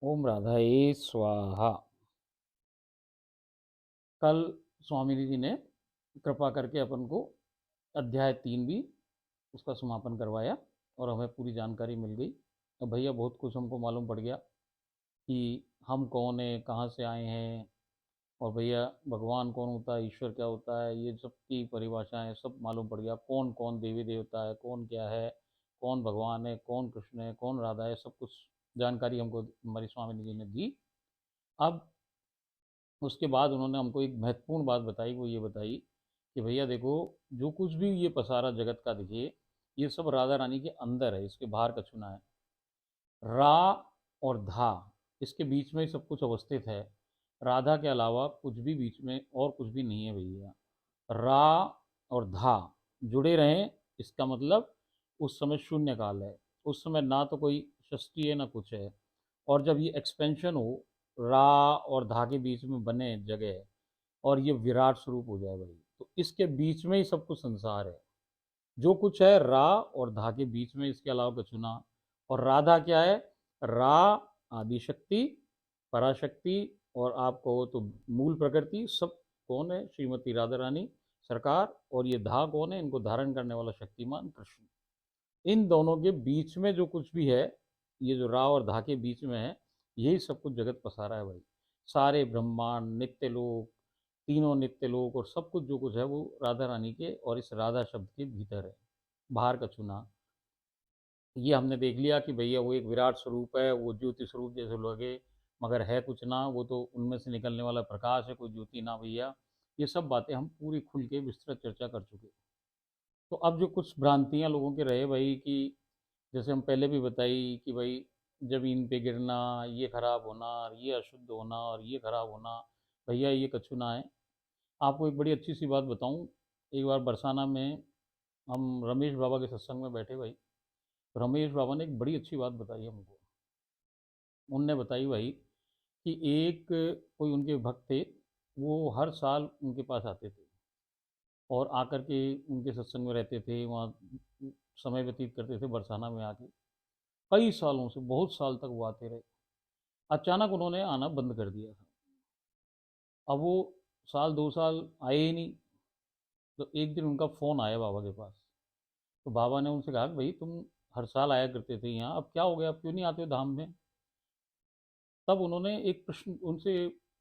ओम राधाए स्वाहा। कल स्वामी जी ने कृपा करके अपन को अध्याय 3 भी उसका समापन करवाया और हमें पूरी जानकारी मिल गई। अब भैया बहुत कुछ हमको मालूम पड़ गया कि हम कौन है, कहाँ से आए हैं, और भैया भगवान कौन होता है, ईश्वर क्या होता है, ये सब की परिभाषाएं सब मालूम पड़ गया। कौन कौन देवी देवता है, कौन क्या है, कौन भगवान है, कौन कृष्ण है, कौन राधा है, सब कुछ जानकारी हमको हमारी स्वामी जी ने दी। अब उसके बाद उन्होंने हमको एक महत्वपूर्ण बात बताई, वो ये बताई कि भैया देखो, जो कुछ भी ये पसारा जगत का दिखे, ये सब राधा रानी के अंदर है, इसके बाहर का चुना है। रा और धा, इसके बीच में ही सब कुछ अवस्थित है। राधा के अलावा कुछ भी बीच में और कुछ भी नहीं है भैया। रा और धा जुड़े रहें, इसका मतलब उस समय शून्य काल है। उस समय ना तो कोई षष्ठी है ना कुछ है। और जब ये एक्सपेंशन हो, रा और धा के बीच में बने जगह, और ये विराट स्वरूप हो जाए भाई, तो इसके बीच में ही सब कुछ संसार है। जो कुछ है रा और धा के बीच में, इसके अलावा कुछ ना। और राधा क्या है? रा आदि शक्ति, पराशक्ति, और आप कहो तो मूल प्रकृति, सब कौन है? श्रीमती राधा रानी सरकार। और ये धा कौन है? इनको धारण करने वाला शक्तिमान कृष्ण। इन दोनों के बीच में जो कुछ भी है, ये जो रा और धा के बीच में है, यही सब कुछ जगत पसारा है भाई। सारे ब्रह्मांड, नित्य लोक, तीनों नित्य लोक, और सब कुछ जो कुछ है वो राधा रानी के और इस राधा शब्द के भीतर है। बाहर का चुना, ये हमने देख लिया कि भैया वो एक विराट स्वरूप है, वो ज्योति स्वरूप जैसे लगे, मगर है कुछ ना। वो तो उनमें से निकलने वाला प्रकाश है, कोई ज्योति ना भैया। ये सब बातें हम पूरी खुल के विस्तृत चर्चा कर चुके। तो अब जो कुछ भ्रांतियां लोगों के रहे भाई, कि जैसे हम पहले भी बताई कि भाई जमीन पे गिरना, ये खराब होना, और ये अशुद्ध होना, और ये खराब होना, भैया ये कछु ना है। आपको एक बड़ी अच्छी सी बात बताऊं। एक बार बरसाना में हम रमेश बाबा के सत्संग में बैठे भाई। तो रमेश बाबा ने एक बड़ी अच्छी बात बताई हमको। उनने बताई भाई कि एक कोई उनके भक्त थे, वो हर साल उनके पास आते थे और आकर के उनके सत्संग में रहते थे, वहाँ समय व्यतीत करते थे बरसाना में आके। कई सालों से, बहुत साल तक वो आते रहे। अचानक उन्होंने आना बंद कर दिया था। अब वो साल 2 साल आए ही नहीं। तो एक दिन उनका फ़ोन आया बाबा के पास। तो बाबा ने उनसे कहा कि भाई तुम हर साल आया करते थे यहाँ, अब क्या हो गया, अब क्यों नहीं आते हो धाम में? तब उन्होंने एक प्रश्न उनसे,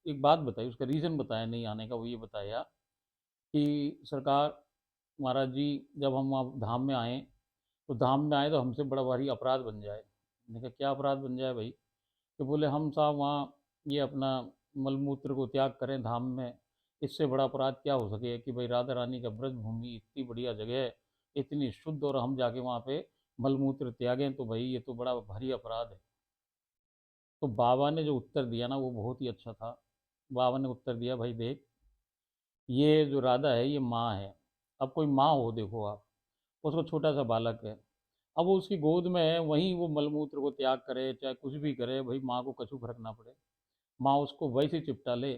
एक बात बताई, उसका रीज़न बताया नहीं आने का। वो ये बताया कि सरकार, महाराज जी, जब हम वहाँ धाम में आए, तो धाम में आए तो हमसे बड़ा भारी अपराध बन जाए। मैंने कहा क्या अपराध बन जाए भाई? तो बोले हम साहब वहाँ ये अपना मलमूत्र को त्याग करें धाम में, इससे बड़ा अपराध क्या हो सके कि भाई राधा रानी का ब्रज भूमि इतनी बढ़िया जगह है, इतनी शुद्ध, और हम जाके वहाँ पे मलमूत्र त्यागें, तो भाई ये तो बड़ा भारी अपराध है। तो बाबा ने जो उत्तर दिया ना, वो बहुत ही अच्छा था। बाबा ने उत्तर दिया, भाई देख, ये जो राधा है ये माँ है। अब कोई माँ हो, देखो आप, उसको छोटा सा बालक है, अब वो उसकी गोद में है, वहीं वो मलमूत्र को त्याग करे चाहे कुछ भी करे, भाई माँ को कछु फर्क ना पड़े। माँ उसको वैसे ही चिपटा ले,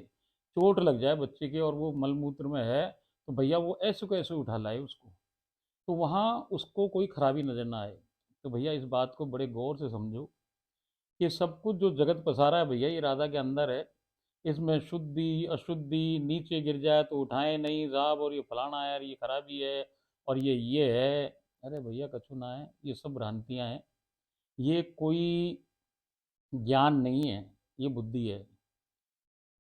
चोट लग जाए बच्चे के और वो मलमूत्र में है, तो भैया वो ऐसे को ऐसे उठा लाए उसको, तो वहाँ उसको कोई खराबी नज़र ना आए। तो भैया इस बात को बड़े गौर से समझो कि सब कुछ जो जगत पसारा है भैया, ये राधा के अंदर है। इसमें शुद्धि अशुद्धि, नीचे गिर जाए तो उठाए नहीं साहब, और ये फलाना है, और ये खराबी है, और ये है। अरे भैया कछु ना है, ये सब भ्रांतियाँ हैं। ये कोई ज्ञान नहीं है, ये बुद्धि है।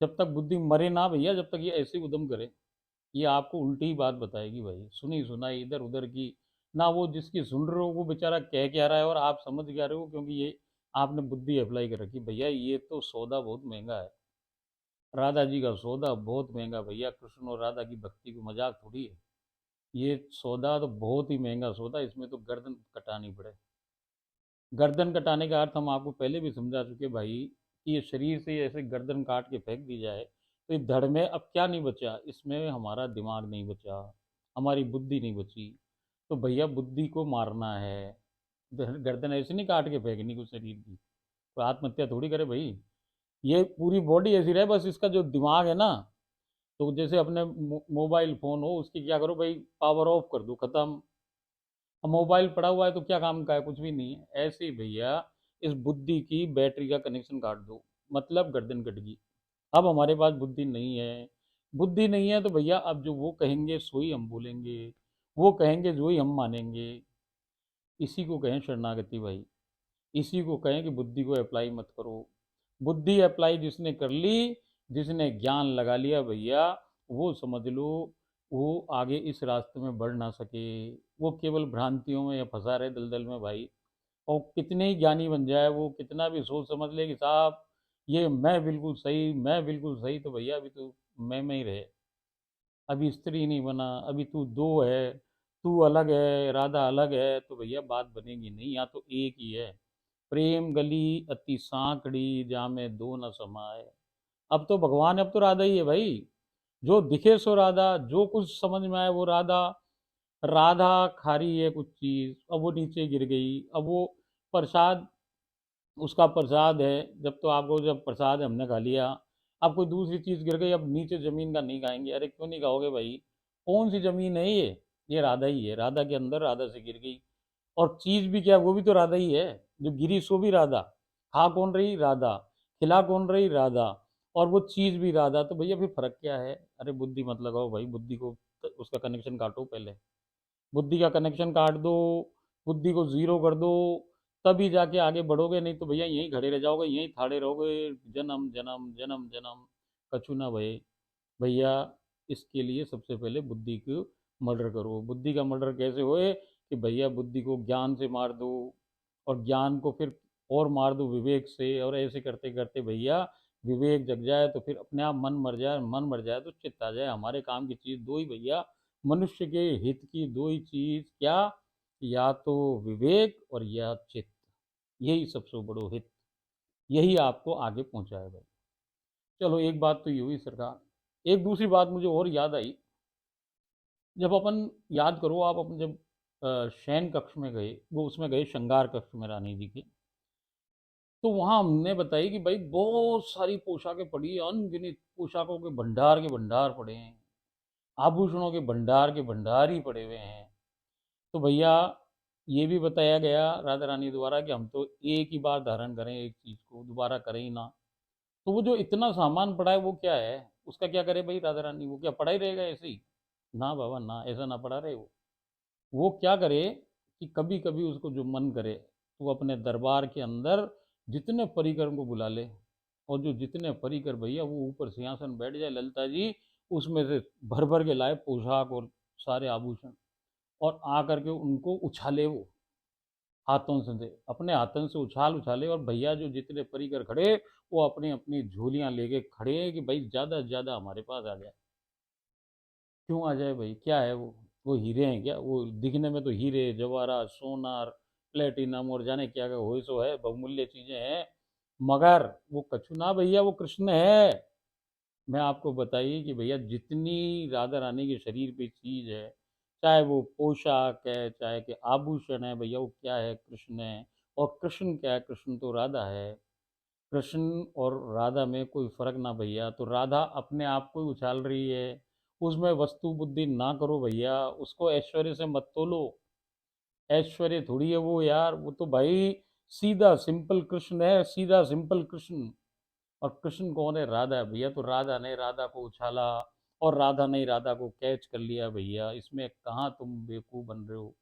जब तक बुद्धि मरे ना भैया, जब तक ये ऐसे उद्यम करे, ये आपको उल्टी ही बात बताएगी भाई, सुनी सुनाई इधर उधर की। ना वो जिसकी सुन रहे हो वो बेचारा कह क्या रहा है और आप समझ क्या रहे हो, क्योंकि ये आपने बुद्धि अप्लाई कर रखी। भैया ये तो सौदा बहुत महंगा है। राधा जी का सौदा बहुत महंगा भैया। कृष्ण और राधा की भक्ति को मजाक थोड़ी है। ये सौदा तो बहुत ही महंगा सौदा, इसमें तो गर्दन कटानी पड़े। गर्दन कटाने का अर्थ हम आपको पहले भी समझा चुके भाई, कि ये शरीर से ऐसे गर्दन काट के फेंक दी जाए, तो इस धड़ में अब क्या नहीं बचा? इसमें हमारा दिमाग नहीं बचा, हमारी बुद्धि नहीं बची। तो भैया बुद्धि को मारना है, गर्दन ऐसे नहीं काट के फेंकनी कुछ शरीर की। तो आत्महत्या थोड़ी करे भाई। ये पूरी बॉडी ऐसी रहे, बस इसका जो दिमाग है ना, तो जैसे अपने मोबाइल फ़ोन हो, उसकी क्या करो भाई, पावर ऑफ कर दो, ख़त्म। अब मोबाइल पड़ा हुआ है तो क्या काम का है? कुछ भी नहीं है। ऐसे ही भैया इस बुद्धि की बैटरी का कनेक्शन काट दो, मतलब गर्दन कट गई। अब हमारे पास बुद्धि नहीं है। बुद्धि नहीं है तो भैया अब जो वो कहेंगे सो ही हम बोलेंगे, वो कहेंगे जो ही हम मानेंगे। इसी को कहें शरणागति भाई। इसी को कहें कि बुद्धि को अप्लाई मत करो। बुद्धि अप्लाई जिसने कर ली, जिसने ज्ञान लगा लिया भैया, वो समझ लो वो आगे इस रास्ते में बढ़ ना सके। वो केवल भ्रांतियों में या फंसा रहे दलदल में भाई। और कितने ही ज्ञानी बन जाए, वो कितना भी सोच समझ ले कि साहब ये मैं बिल्कुल सही, मैं बिल्कुल सही, तो भैया अभी तो मैं में ही रहे। अभी स्त्री नहीं बना, अभी तू दो है, तू अलग है, राधा अलग है, तो भैया बात बनेगी नहीं। यहाँ तो एक ही है। प्रेम गली अति सांकड़ी, जामे दो न समाए। अब तो भगवान, अब तो राधा ही है भाई। जो दिखे सो राधा, जो कुछ समझ में आए वो राधा। राधा खा रही है कुछ चीज, अब वो नीचे गिर गई, अब वो प्रसाद, उसका प्रसाद है। जब तो आपको, जब प्रसाद है हमने खा लिया, अब कोई दूसरी चीज गिर गई, अब नीचे जमीन का नहीं खाएंगे। अरे क्यों नहीं खाओगे भाई? कौन सी जमीन है ये राधा ही है। राधा के अंदर राधा से गिर गई। और चीज भी क्या, वो भी तो राधा ही है। जो गिरी सो भी राधा। खा कौन रही? राधा। खिला कौन रही? राधा। और वो चीज भी राधा, तो भैया फिर फर्क क्या है? अरे बुद्धि मत लगाओ भाई, बुद्धि को उसका कनेक्शन काटो पहले। बुद्धि का कनेक्शन काट दो, बुद्धि को जीरो कर दो, तभी जाके आगे बढ़ोगे। नहीं तो भैया यहीं खड़े रह जाओगे, यहीं थाड़े रहोगे। जन्म जन्म जन्म जन्म कछु ना भय। भैया इसके लिए सबसे पहले बुद्धि को मर्डर करो। बुद्धि का मर्डर कैसे होए? कि भैया बुद्धि को ज्ञान से मार दो, और ज्ञान को फिर और मार दो विवेक से, और ऐसे करते करते भैया विवेक जग जाए तो फिर अपने आप मन मर जाए। मन मर जाए तो चित्त आ जाए। हमारे काम की चीज़ दो ही भैया, मनुष्य के हित की दो ही चीज़, क्या? या तो विवेक और या चित्त। यही सबसे बड़ो हित, यही आपको आगे पहुंचाए भाई। चलो एक बात तो ये हुई सरकार। एक दूसरी बात मुझे और याद आई। जब अपन, याद करो आप, अपन जब शयन कक्ष में गए, वो उसमें गए श्रृंगार कक्ष में रानी जी के, तो वहां हमने बताई कि भाई बहुत सारी पोशाकें पड़ी हैं, अनगिनत पोशाकों के भंडार पड़े हैं, आभूषणों के भंडार ही पड़े हुए हैं। तो भैया ये भी बताया गया राधा रानी द्वारा कि हम तो एक ही बार धारण करें, एक चीज को दोबारा करें ही ना। तो वो जो इतना सामान पड़ा है वो क्या है? उसका क्या करे भाई राधा रानी? वो क्या पड़ा ही रहेगा ऐसे ही? ना बाबा ना, ऐसा ना पड़ा रहे वो क्या करे कि कभी कभी उसको जो मन करे तो वो अपने दरबार के अंदर जितने परिकर को बुला ले, और जो जितने परिकर भैया वो ऊपर सिंहासन बैठ जाए ललिता जी, उसमें से भर भर के लाए पोशाक और सारे आभूषण, और आ करके उनको उछाले वो हाथों से, अपने हाथों से उछाल उछाले। और भैया जो जितने परिकर खड़े, वो अपनी अपनी झोलियां लेके खड़े हैं कि भाई ज़्यादा से ज़्यादा हमारे पास आ जाए। क्यों आ जाए भाई? क्या है वो हीरे हैं क्या? वो दिखने में तो हीरे जवाहरात सोनार प्लेटिनम और जाने क्या क्या हो सो है, बहुमूल्य चीजें हैं। मगर वो कछु ना भैया, वो कृष्ण है। मैं आपको बताइए कि भैया जितनी राधा रानी के शरीर पे चीज है, चाहे वो पोशाक है, चाहे कि आभूषण है, भैया वो क्या है? कृष्ण है। और कृष्ण क्या है? कृष्ण तो राधा है। कृष्ण और राधा में कोई फर्क ना भैया। तो राधा अपने आप को ही उछाल रही है, उसमें वस्तु बुद्धि ना करो भैया। उसको ऐश्वर्य से मत तोलो। ऐश्वर्य थोड़ी है वो यार, वो तो भाई सीधा सिंपल कृष्ण है, सीधा सिंपल कृष्ण। और कृष्ण कौन है? राधा है भैया। तो राधा ने राधा को उछाला, और राधा ने राधा को कैच कर लिया भैया। इसमें कहाँ तुम बेवकूफ़ बन रहे हो?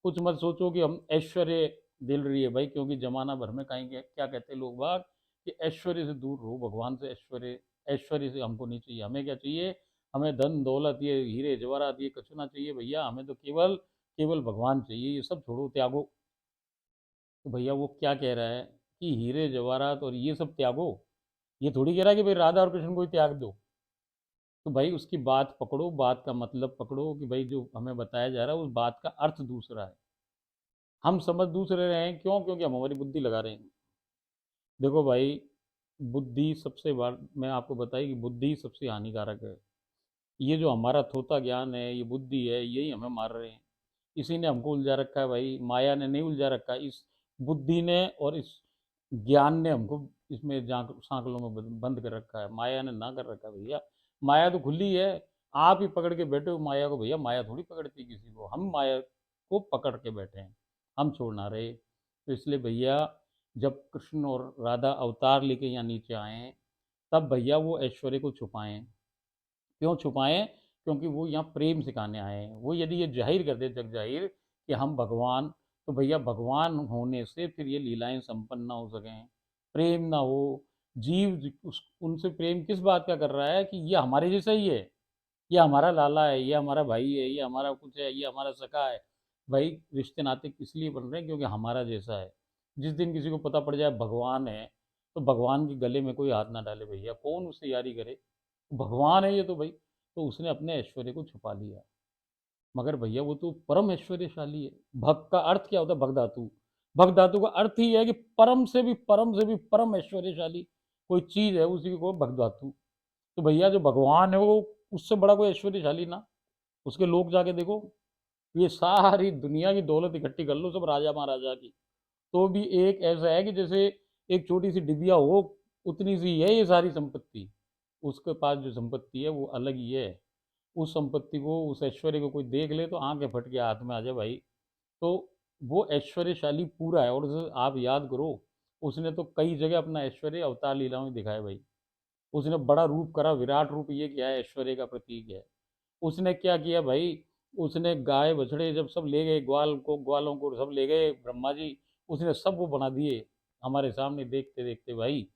कुछ मत सोचो कि हम ऐश्वर्य दिल रही है भाई, क्योंकि जमाना भर में कहेंगे क्या कहते हैं लोग बाग कि ऐश्वर्य से दूर रहो, भगवान से ऐश्वर्य, ऐश्वर्य से हमको नहीं चाहिए। हमें क्या चाहिए? हमें धन दौलत, ये हीरे जवाहरात, ये कुछ ना चाहिए भैया। हमें तो केवल केवल भगवान चाहिए। ये सब छोड़ो, त्यागो। तो भैया वो क्या कह रहा है कि हीरे जवाहरात और ये सब त्यागो। ये थोड़ी कह रहा है कि भाई राधा और कृष्ण को ही त्याग दो। तो भाई उसकी बात पकड़ो, बात का मतलब पकड़ो कि भाई जो हमें बताया जा रहा है उस बात का अर्थ दूसरा है। हम समझ दूसरे रहे हैं, क्यों? क्योंकि हम हमारी बुद्धि लगा रहे हैं। देखो भाई, बुद्धि सबसे बार मैं आपको बताई कि बुद्धि सबसे हानिकारक है। ये जो हमारा थोता ज्ञान है, ये बुद्धि है, यही हमें मार रहे हैं। इसी ने हमको उलझा रखा है भाई, माया ने नहीं उलझा रखा। इस बुद्धि ने और इस ज्ञान ने हमको इसमें सांकलों में बंद कर रखा है। माया ने ना कर रखा है भैया। माया तो खुली है। आप ही पकड़ के बैठे हो माया को भैया। माया थोड़ी पकड़ती किसी को, हम माया को पकड़ के बैठे हैं। हम छोड़ ना रहे। तो इसलिए भैया जब कृष्ण और राधा अवतार लेके यहाँ नीचे आए हैं, तब भैया वो ऐश्वर्य को छुपाएं। क्यों छुपाएं? क्योंकि वो यहाँ प्रेम सिखाने आए हैं। वो यदि ये जाहिर कर दे जग जाहिर कि हम भगवान, तो भैया भगवान होने से फिर ये लीलाएं संपन्न ना हो सकें, प्रेम ना हो। जीव उनसे प्रेम किस बात का कर रहा है कि ये हमारे जैसा ही है, ये हमारा लाला है, ये हमारा भाई है, ये हमारा कुछ है, ये हमारा सखा है। भाई रिश्ते नाते इसलिए बन रहे हैं क्योंकि हमारा जैसा है। जिस दिन किसी को पता पड़ जाए भगवान है, तो भगवान के गले में कोई हाथ ना डाले भैया, कौन उससे यारी करे? भगवान है ये तो भाई। तो उसने अपने ऐश्वर्य को छुपा लिया। मगर भैया वो तो परम ऐश्वर्यशाली है। भग का अर्थ क्या होता है? भगधातु। भगधातु का अर्थ ही है कि परम से भी परम से भी परम ऐश्वर्यशाली कोई चीज है, उसी को भगधातु। तो भैया जो भगवान है वो उससे बड़ा कोई ऐश्वर्यशाली ना। उसके लोग जाके देखो, ये सारी दुनिया की दौलत इकट्ठी कर लो, सब राजा महाराजा की, तो भी एक ऐसा है कि जैसे एक छोटी सी डिबिया हो, उतनी सी है ये सारी संपत्ति। उसके पास जो संपत्ति है वो अलग ही है। उस संपत्ति को, उस ऐश्वर्य को कोई देख ले तो आंखें फट के हाथ में आ जाए भाई। तो वो ऐश्वर्यशाली पूरा है। और आप याद करो, उसने तो कई जगह अपना ऐश्वर्य अवतार लीलाओं में दिखाया भाई। उसने बड़ा रूप करा, विराट रूप ये किया है, ऐश्वर्य का प्रतीक है। उसने क्या किया भाई? उसने गाय बछड़े जब सब ले गए, ग्वालों को सब ले गए ब्रह्मा जी, उसने सब वो बना दिए हमारे सामने देखते देखते भाई।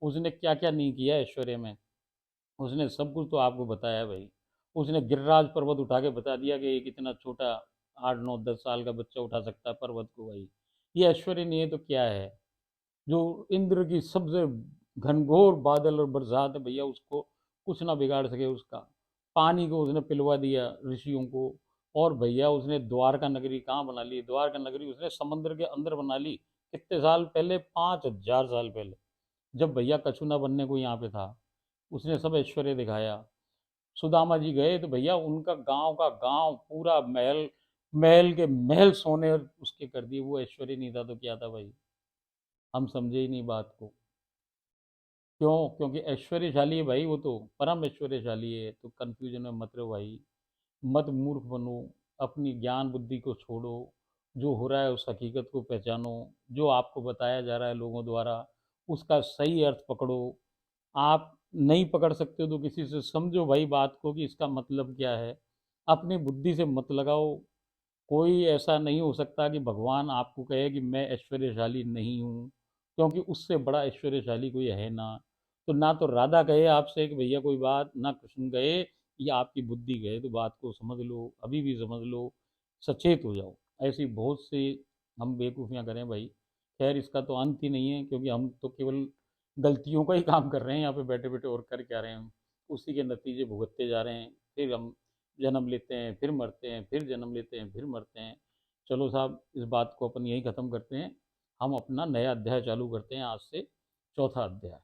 उसने क्या क्या नहीं किया ऐश्वर्य में, उसने सब कुछ तो आपको बताया भाई। उसने गिरिराज पर्वत उठा के बता दिया कि एक इतना छोटा 8 9 10 साल का बच्चा उठा सकता है पर्वत को भाई। ये ऐश्वर्य नहीं है तो क्या है? जो इंद्र की सबसे घनघोर बादल और बरसात है भैया, उसको कुछ ना बिगाड़ सके उसका। पानी को उसने पिलवा दिया ऋषियों को। और भैया उसने द्वारका नगरी कहाँ बना ली? द्वारका नगरी उसने समुद्र के अंदर बना ली। कितने साल पहले? 5,000 साल पहले, जब भैया कछुना बनने को यहाँ पे था। उसने सब ऐश्वर्य दिखाया। सुदामा जी गए तो भैया उनका गांव का गांव पूरा महल, महल के महल सोने उसके कर दिए। वो ऐश्वर्य नहीं था तो क्या था भाई? हम समझे ही नहीं बात को। क्यों? क्योंकि ऐश्वर्यशाली है भाई, वो तो परम ऐश्वर्यशाली है। तो कंफ्यूजन में मत रहो भाई, मत मूर्ख बनो, अपनी ज्ञान बुद्धि को छोड़ो। जो हो रहा है उस हकीकत को पहचानो। जो आपको बताया जा रहा है लोगों द्वारा, उसका सही अर्थ पकड़ो। आप नहीं पकड़ सकते हो तो किसी से समझो भाई बात को कि इसका मतलब क्या है। अपनी बुद्धि से मत लगाओ। कोई ऐसा नहीं हो सकता कि भगवान आपको कहे कि मैं ऐश्वर्यशाली नहीं हूँ, क्योंकि उससे बड़ा ऐश्वर्यशाली कोई है ना। तो ना तो राधा कहे आपसे कि भैया कोई बात, ना कृष्ण कहे, या आपकी बुद्धि कहे। तो बात को समझ लो, अभी भी समझ लो, सचेत हो जाओ। ऐसी बहुत सी हम बेवकूफ़ियाँ करें भाई। खैर इसका तो अंत ही नहीं है, क्योंकि हम तो केवल गलतियों का ही काम कर रहे हैं यहाँ पे बैठे बैठे, और कर क्या रहे हैं हम? उसी के नतीजे भुगतते जा रहे हैं। फिर हम जन्म लेते हैं, फिर मरते हैं, फिर जन्म लेते हैं, फिर मरते हैं। चलो साहब, इस बात को अपन यहीं ख़त्म करते हैं। हम अपना नया अध्याय चालू करते हैं आज से, चौथा अध्याय।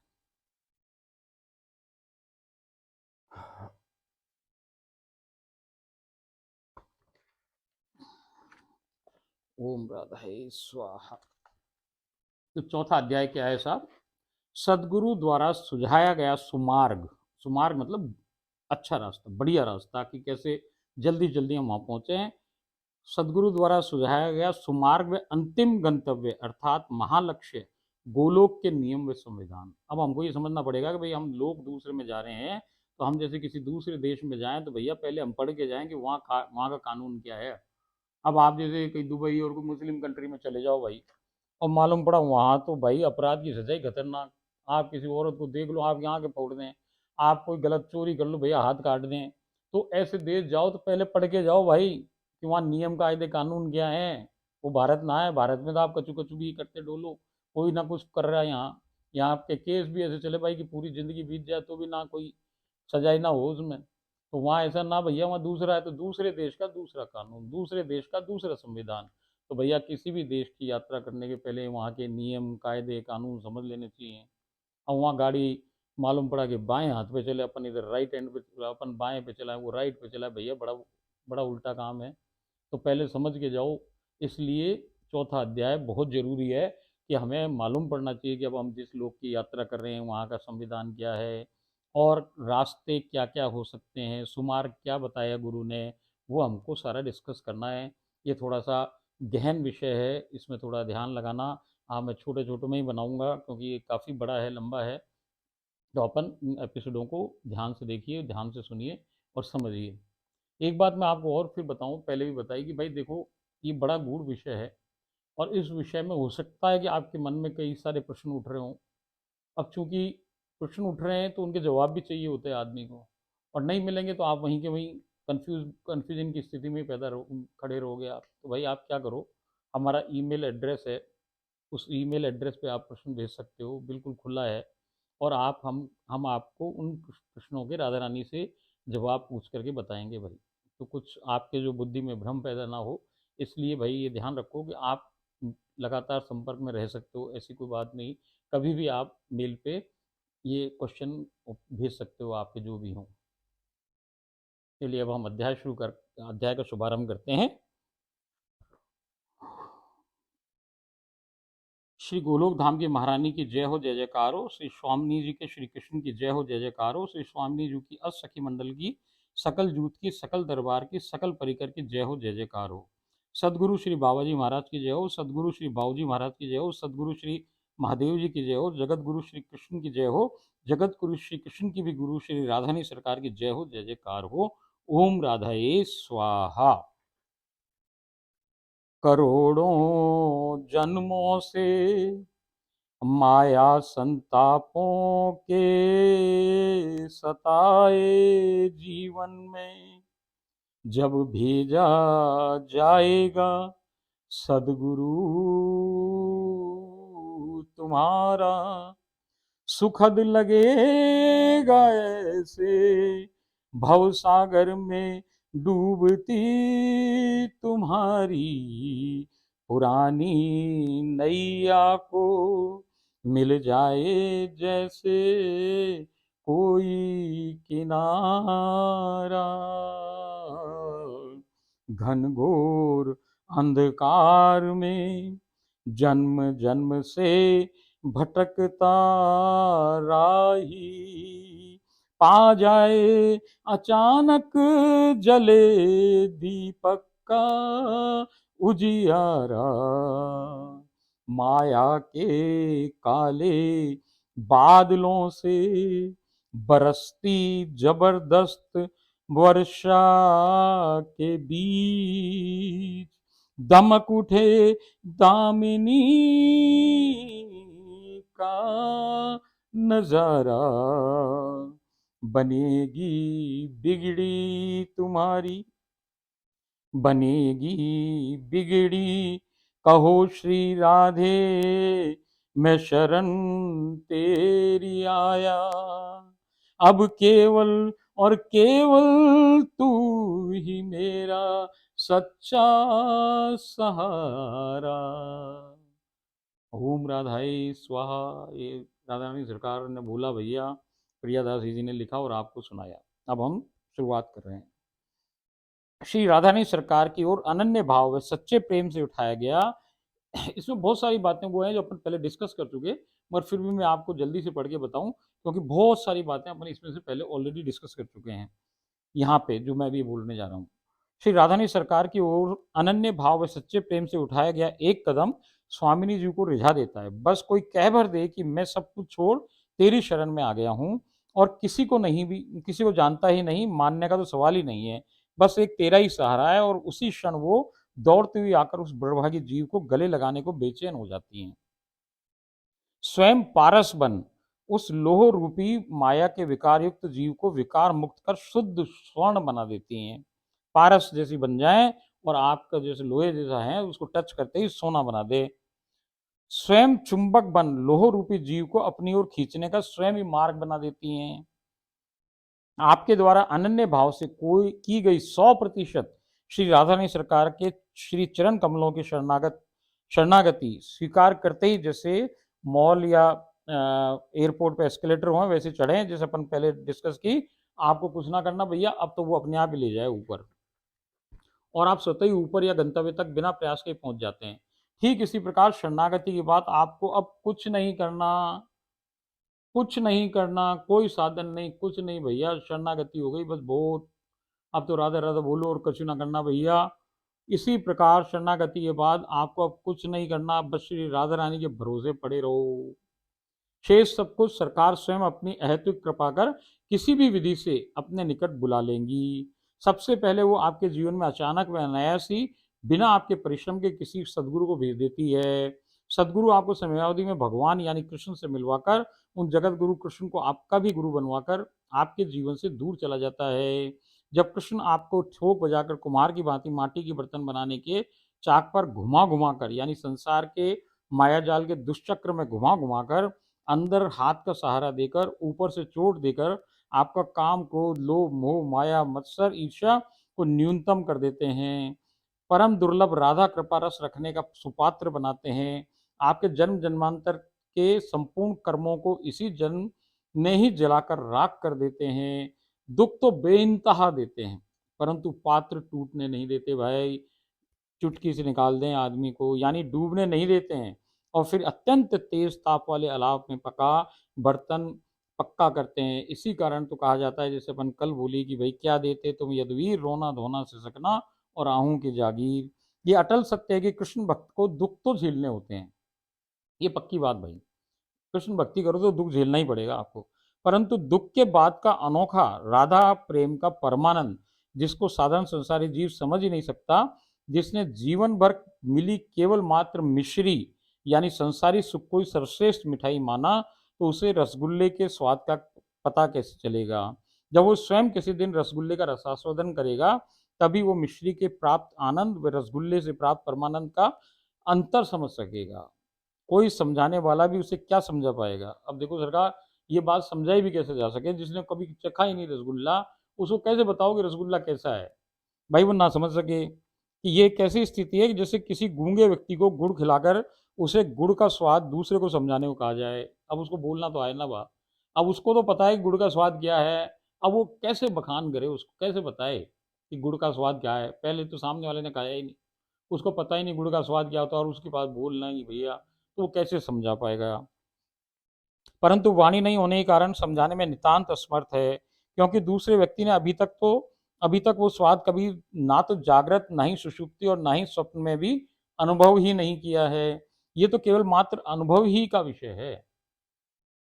ओम राधाए स्वाहा। तो चौथा अध्याय क्या है साहब? सदगुरु द्वारा सुझाया गया सुमार्ग। सुमार्ग मतलब अच्छा रास्ता, बढ़िया रास्ता, कि कैसे जल्दी जल्दी हम वहाँ पहुँचें। सदगुरु द्वारा सुझाया गया सुमार्ग व अंतिम गंतव्य अर्थात महालक्ष्य, गोलोक के नियम व संविधान। अब हमको ये समझना पड़ेगा कि भाई हम लोग दूसरे में जा रहे हैं, तो हम जैसे किसी दूसरे देश में जाएं तो भैया पहले हम पढ़ के जाएं कि वहाँ का कानून क्या है। अब आप जैसे कहीं दुबई और कोई मुस्लिम कंट्री में चले जाओ भाई, और मालूम पड़ा वहाँ तो भाई अपराध की सजा ही खतरनाक। आप किसी औरत को देख लो, आप यहाँ के फोड़ दें। आप कोई गलत चोरी कर लो भैया, हाथ काट दें। तो ऐसे देश जाओ तो पहले पढ़ के जाओ भाई कि वहाँ नियम कायदे कानून क्या है। वो भारत ना है, भारत में तो आप कचू कचू भी करते डोलो, कोई ना कुछ कर रहा है यहाँ। यहाँ आपके केस भी ऐसे चले भाई कि पूरी ज़िंदगी बीत जाए तो भी ना कोई सजाई ना हो उसमें। तो वहाँ ऐसा ना भैया, वहाँ दूसरा है तो दूसरे देश का दूसरा कानून, दूसरे देश का दूसरा संविधान। तो भैया किसी भी देश की यात्रा करने के पहले वहाँ के नियम कायदे कानून समझ लेने चाहिए। अब वहाँ गाड़ी मालूम पड़ा कि बाएं हाथ पे चले, अपन इधर राइट हैंड पे, अपन बाएं पे चला है, वो राइट पे चला है, भैया बड़ा बड़ा उल्टा काम है। तो पहले समझ के जाओ। इसलिए चौथा अध्याय बहुत ज़रूरी है कि हमें मालूम पड़ना चाहिए कि अब हम जिस लोग की यात्रा कर रहे हैं वहाँ का संविधान क्या है, और रास्ते क्या क्या हो सकते हैं, सुमार्ग क्या बताया गुरु ने, वो हमको सारा डिस्कस करना है। ये थोड़ा सा गहन विषय है, इसमें थोड़ा ध्यान लगाना। हाँ, मैं छोटे-छोटे में ही बनाऊँगा क्योंकि ये काफ़ी बड़ा है, लंबा है। तो अपन इन एपिसोडों को ध्यान से देखिए, ध्यान से सुनिए और समझिए। एक बात मैं आपको और फिर बताऊँ, पहले भी बताई कि भाई देखो, ये बड़ा गूढ़ विषय है और इस विषय में हो सकता है कि आपके मन में कई सारे प्रश्न उठ रहे हों। अब चूँकि प्रश्न उठ रहे हैं तो उनके जवाब भी चाहिए होते हैं आदमी को, और नहीं मिलेंगे तो आप वहीं के वहीं कन्फ्यूजन की स्थिति में पैदा खड़े रहोगे आप। तो भाई आप क्या करो, हमारा ईमेल एड्रेस है, उस ईमेल एड्रेस पे आप प्रश्न भेज सकते हो, बिल्कुल खुला है। और आप हम आपको उन प्रश्नों के राधा रानी से जवाब पूछ करके बताएंगे भाई। तो कुछ आपके जो बुद्धि में भ्रम पैदा ना हो, इसलिए भाई ये ध्यान रखो कि आप लगातार संपर्क में रह सकते हो, ऐसी कोई बात नहीं। कभी भी आप मेल पे ये क्वेश्चन भेज सकते हो, आपके जो भी हों। चलिए अब हम अध्याय का शुभारंभ करते हैं। श्री गोलोक धाम की महारानी की जय हो, जय जयकार हो। श्री स्वामी जी के श्री कृष्ण की जय हो, जय जयकार हो। श्री स्वामी जी की सखी मंडल की, सकल जूत की, सकल दरबार की, सकल परिकर की जय हो, जय जयकार हो। सदगुरु श्री बाबा जी महाराज की जय हो, सदगुरु श्री बाबू जी महाराज की जय हो, सदगुरु श्री महादेव जी की जय हो, जगत गुरु श्री कृष्ण की जय हो, जगत गुरु श्री कृष्ण की भी गुरु श्री राधानी सरकार की जय हो, जय जयकार हो। ओम राधाए स्वाहा। करोड़ों जन्मों से माया संतापों के सताए जीवन में, जब भेजा जाएगा सदगुरु तुम्हारा, सुखद लगेगा ऐसे भव सागर में डूबती तुम्हारी पुरानी नैया को मिल जाए जैसे कोई किनारा। घनघोर अंधकार में जन्म जन्म से भटकता राही, पा जाए अचानक जले दीपक का उजियारा। माया के काले बादलों से बरसती जबरदस्त वर्षा के बीच दमक उठे दामिनी का नजारा। बनेगी बिगड़ी तुम्हारी, बनेगी बिगड़ी, कहो श्री राधे मैं शरण तेरी आया। अब केवल और केवल तू ही मेरा सच्चा सहारा। ओम राधाई स्वाहा। ये राधा रानी सरकार ने बोला भैया, प्रियादास जी ने लिखा और आपको सुनाया। अब हम शुरुआत कर रहे हैं। श्री राधा रानी सरकार की ओर अनन्य भाव व सच्चे प्रेम से उठाया गया। इसमें बहुत सारी बातें वो हैं जो अपन पहले डिस्कस कर चुके, मगर फिर भी मैं आपको जल्दी से पढ़ के बताऊं क्योंकि बहुत सारी बातें अपन इसमें से पहले ऑलरेडी डिस्कस कर चुके हैं। यहाँ पे जो मैं भी बोलने जा रहा हूँ, श्री राधानी सरकार की ओर अनन्य भाव व सच्चे प्रेम से उठाया गया एक कदम स्वामिनी जी को रिझा देता है। बस कोई कह भर दे कि मैं सब कुछ छोड़ तेरी शरण में आ गया हूँ और किसी को जानता ही नहीं, मानने का तो सवाल ही नहीं है। बस एक तेरा ही सहारा है, और उसी क्षण वो दौड़ती हुई आकर उस बड़भागी जीव को गले लगाने को बेचैन हो जाती हैं। स्वयं पारस बन उस लोह रूपी माया के विकार युक्त जीव को विकार मुक्त कर शुद्ध स्वर्ण बना देती हैं। पारस जैसी बन जाए और आपका जैसे लोहे जैसा है उसको टच करते ही सोना बना दे। स्वयं चुंबक बन लोह रूपी जीव को अपनी ओर खींचने का स्वयं ही मार्ग बना देती हैं। आपके द्वारा अनन्य भाव से कोई की गई 100% श्री राधा रानी सरकार के श्री चरण कमलों की शरणागति स्वीकार करते ही जैसे मॉल या एयरपोर्ट पे एस्केलेटर हो वैसे चढ़े, जैसे अपन पहले डिस्कस की। आपको कुछ ना करना भैया, अब तो वो अपने आप ही ले जाए ऊपर और आप स्वतः ही ऊपर या गंतव्य तक बिना प्रयास के पहुंच जाते हैं। ठीक इसी प्रकार शरणागति की बात, आपको अब कुछ नहीं करना, कुछ नहीं करना, कोई साधन नहीं, कुछ नहीं भैया, शरणागति हो गई बस बहुत। अब तो राधा राधा बोलो और कुछ ना करना भैया। इसी प्रकार शरणागति के बाद आपको अब कुछ नहीं करना, बस श्री राधा रानी के भरोसे पड़े रहो। शेष सब कुछ सरकार स्वयं अपनी अहेतुक कृपा कर किसी भी विधि से अपने निकट बुला लेंगी। सबसे पहले वो आपके जीवन में अचानक व अनायास ही बिना आपके परिश्रम के किसी सदगुरु को भेज देती है। सदगुरु आपको समयावधि में भगवान यानी कृष्ण से मिलवाकर उन जगत गुरु कृष्ण को आपका भी गुरु बनवाकर आपके जीवन से दूर चला जाता है। जब कृष्ण आपको ठोक बजाकर कुम्हार की भांति माटी के बर्तन बनाने के चाक पर घुमा घुमा कर यानी संसार के माया जाल के दुष्चक्र में घुमा घुमा कर अंदर हाथ का सहारा देकर ऊपर से चोट देकर आपका काम क्रोध लोभ मोह माया मत्सर ईर्ष्या को न्यूनतम कर देते हैं। परम दुर्लभ राधा कृपा रस रखने का सुपात्र बनाते हैं। आपके जन्म जन्मांतर के संपूर्ण कर्मों को इसी जन्म ने ही जलाकर राख कर देते हैं। दुख तो बेइंतहा देते हैं, परंतु पात्र टूटने नहीं देते भाई। चुटकी से निकाल दें आदमी को, यानी डूबने नहीं देते हैं। और फिर अत्यंत तेज ताप वाले अलाव में पका बर्तन पक्का करते हैं। इसी कारण तो कहा जाता है, जैसे अपन कल बोली कि भाई क्या देते तुम यदुवीर, रोना धोना से सकना और आहू की जागीर। ये अटल सत्य है कि कृष्ण भक्त को दुख तो झेलने होते हैं, ये पक्की बात भाई। कृष्ण भक्ति करो तो दुख झेलना ही पड़ेगा आपको, परंतु दुख के बाद का अनोखा राधा प्रेम का परमानंद, जिसको साधारण संसारी जीव समझ ही नहीं सकता, जिसने जीवन भर मिली केवल मात्र मिश्री यानी संसारी सुख को ही सर्वश्रेष्ठ मिठाई माना, तो उसे रसगुल्ले के स्वाद का पता कैसे चलेगा। जब वो स्वयं किसी दिन रसगुल्ले का रसास्वादन करेगा, तभी वो मिश्री के प्राप्त आनंद व रसगुल्ले से प्राप्त परमानंद का अंतर समझ सकेगा। कोई समझाने वाला भी उसे क्या समझा पाएगा। अब देखो सरकार, ये बात समझाई भी कैसे जा सके, जिसने कभी चखा ही नहीं रसगुल्ला, उसको कैसे बताओगे रसगुल्ला कैसा है। भाई वो ना समझ सके कि ये कैसी स्थिति है कि जैसे किसी गूंगे व्यक्ति को गुड़ खिलाकर उसे गुड़ का स्वाद दूसरे को समझाने को कहा जाए। अब उसको बोलना तो आए ना बात, अब उसको तो पता है कि गुड़ का स्वाद क्या है। अब वो कैसे बखान करे, उसको कैसे बताए कि गुड़ का स्वाद क्या है। पहले तो सामने वाले ने कहा ही नहीं, उसको पता ही नहीं गुड़ का स्वाद क्या होता है, और उसके पास बोलना ही भैया, तो वो कैसे समझा पाएगा। परंतु वाणी नहीं होने के कारण समझाने में नितांत असमर्थ है, क्योंकि दूसरे व्यक्ति ने अभी तक वो स्वाद कभी ना तो जागृत, ना ही सुषुप्ति और ना ही स्वप्न में भी अनुभव ही नहीं किया है। ये तो केवल मात्र अनुभव ही का विषय है।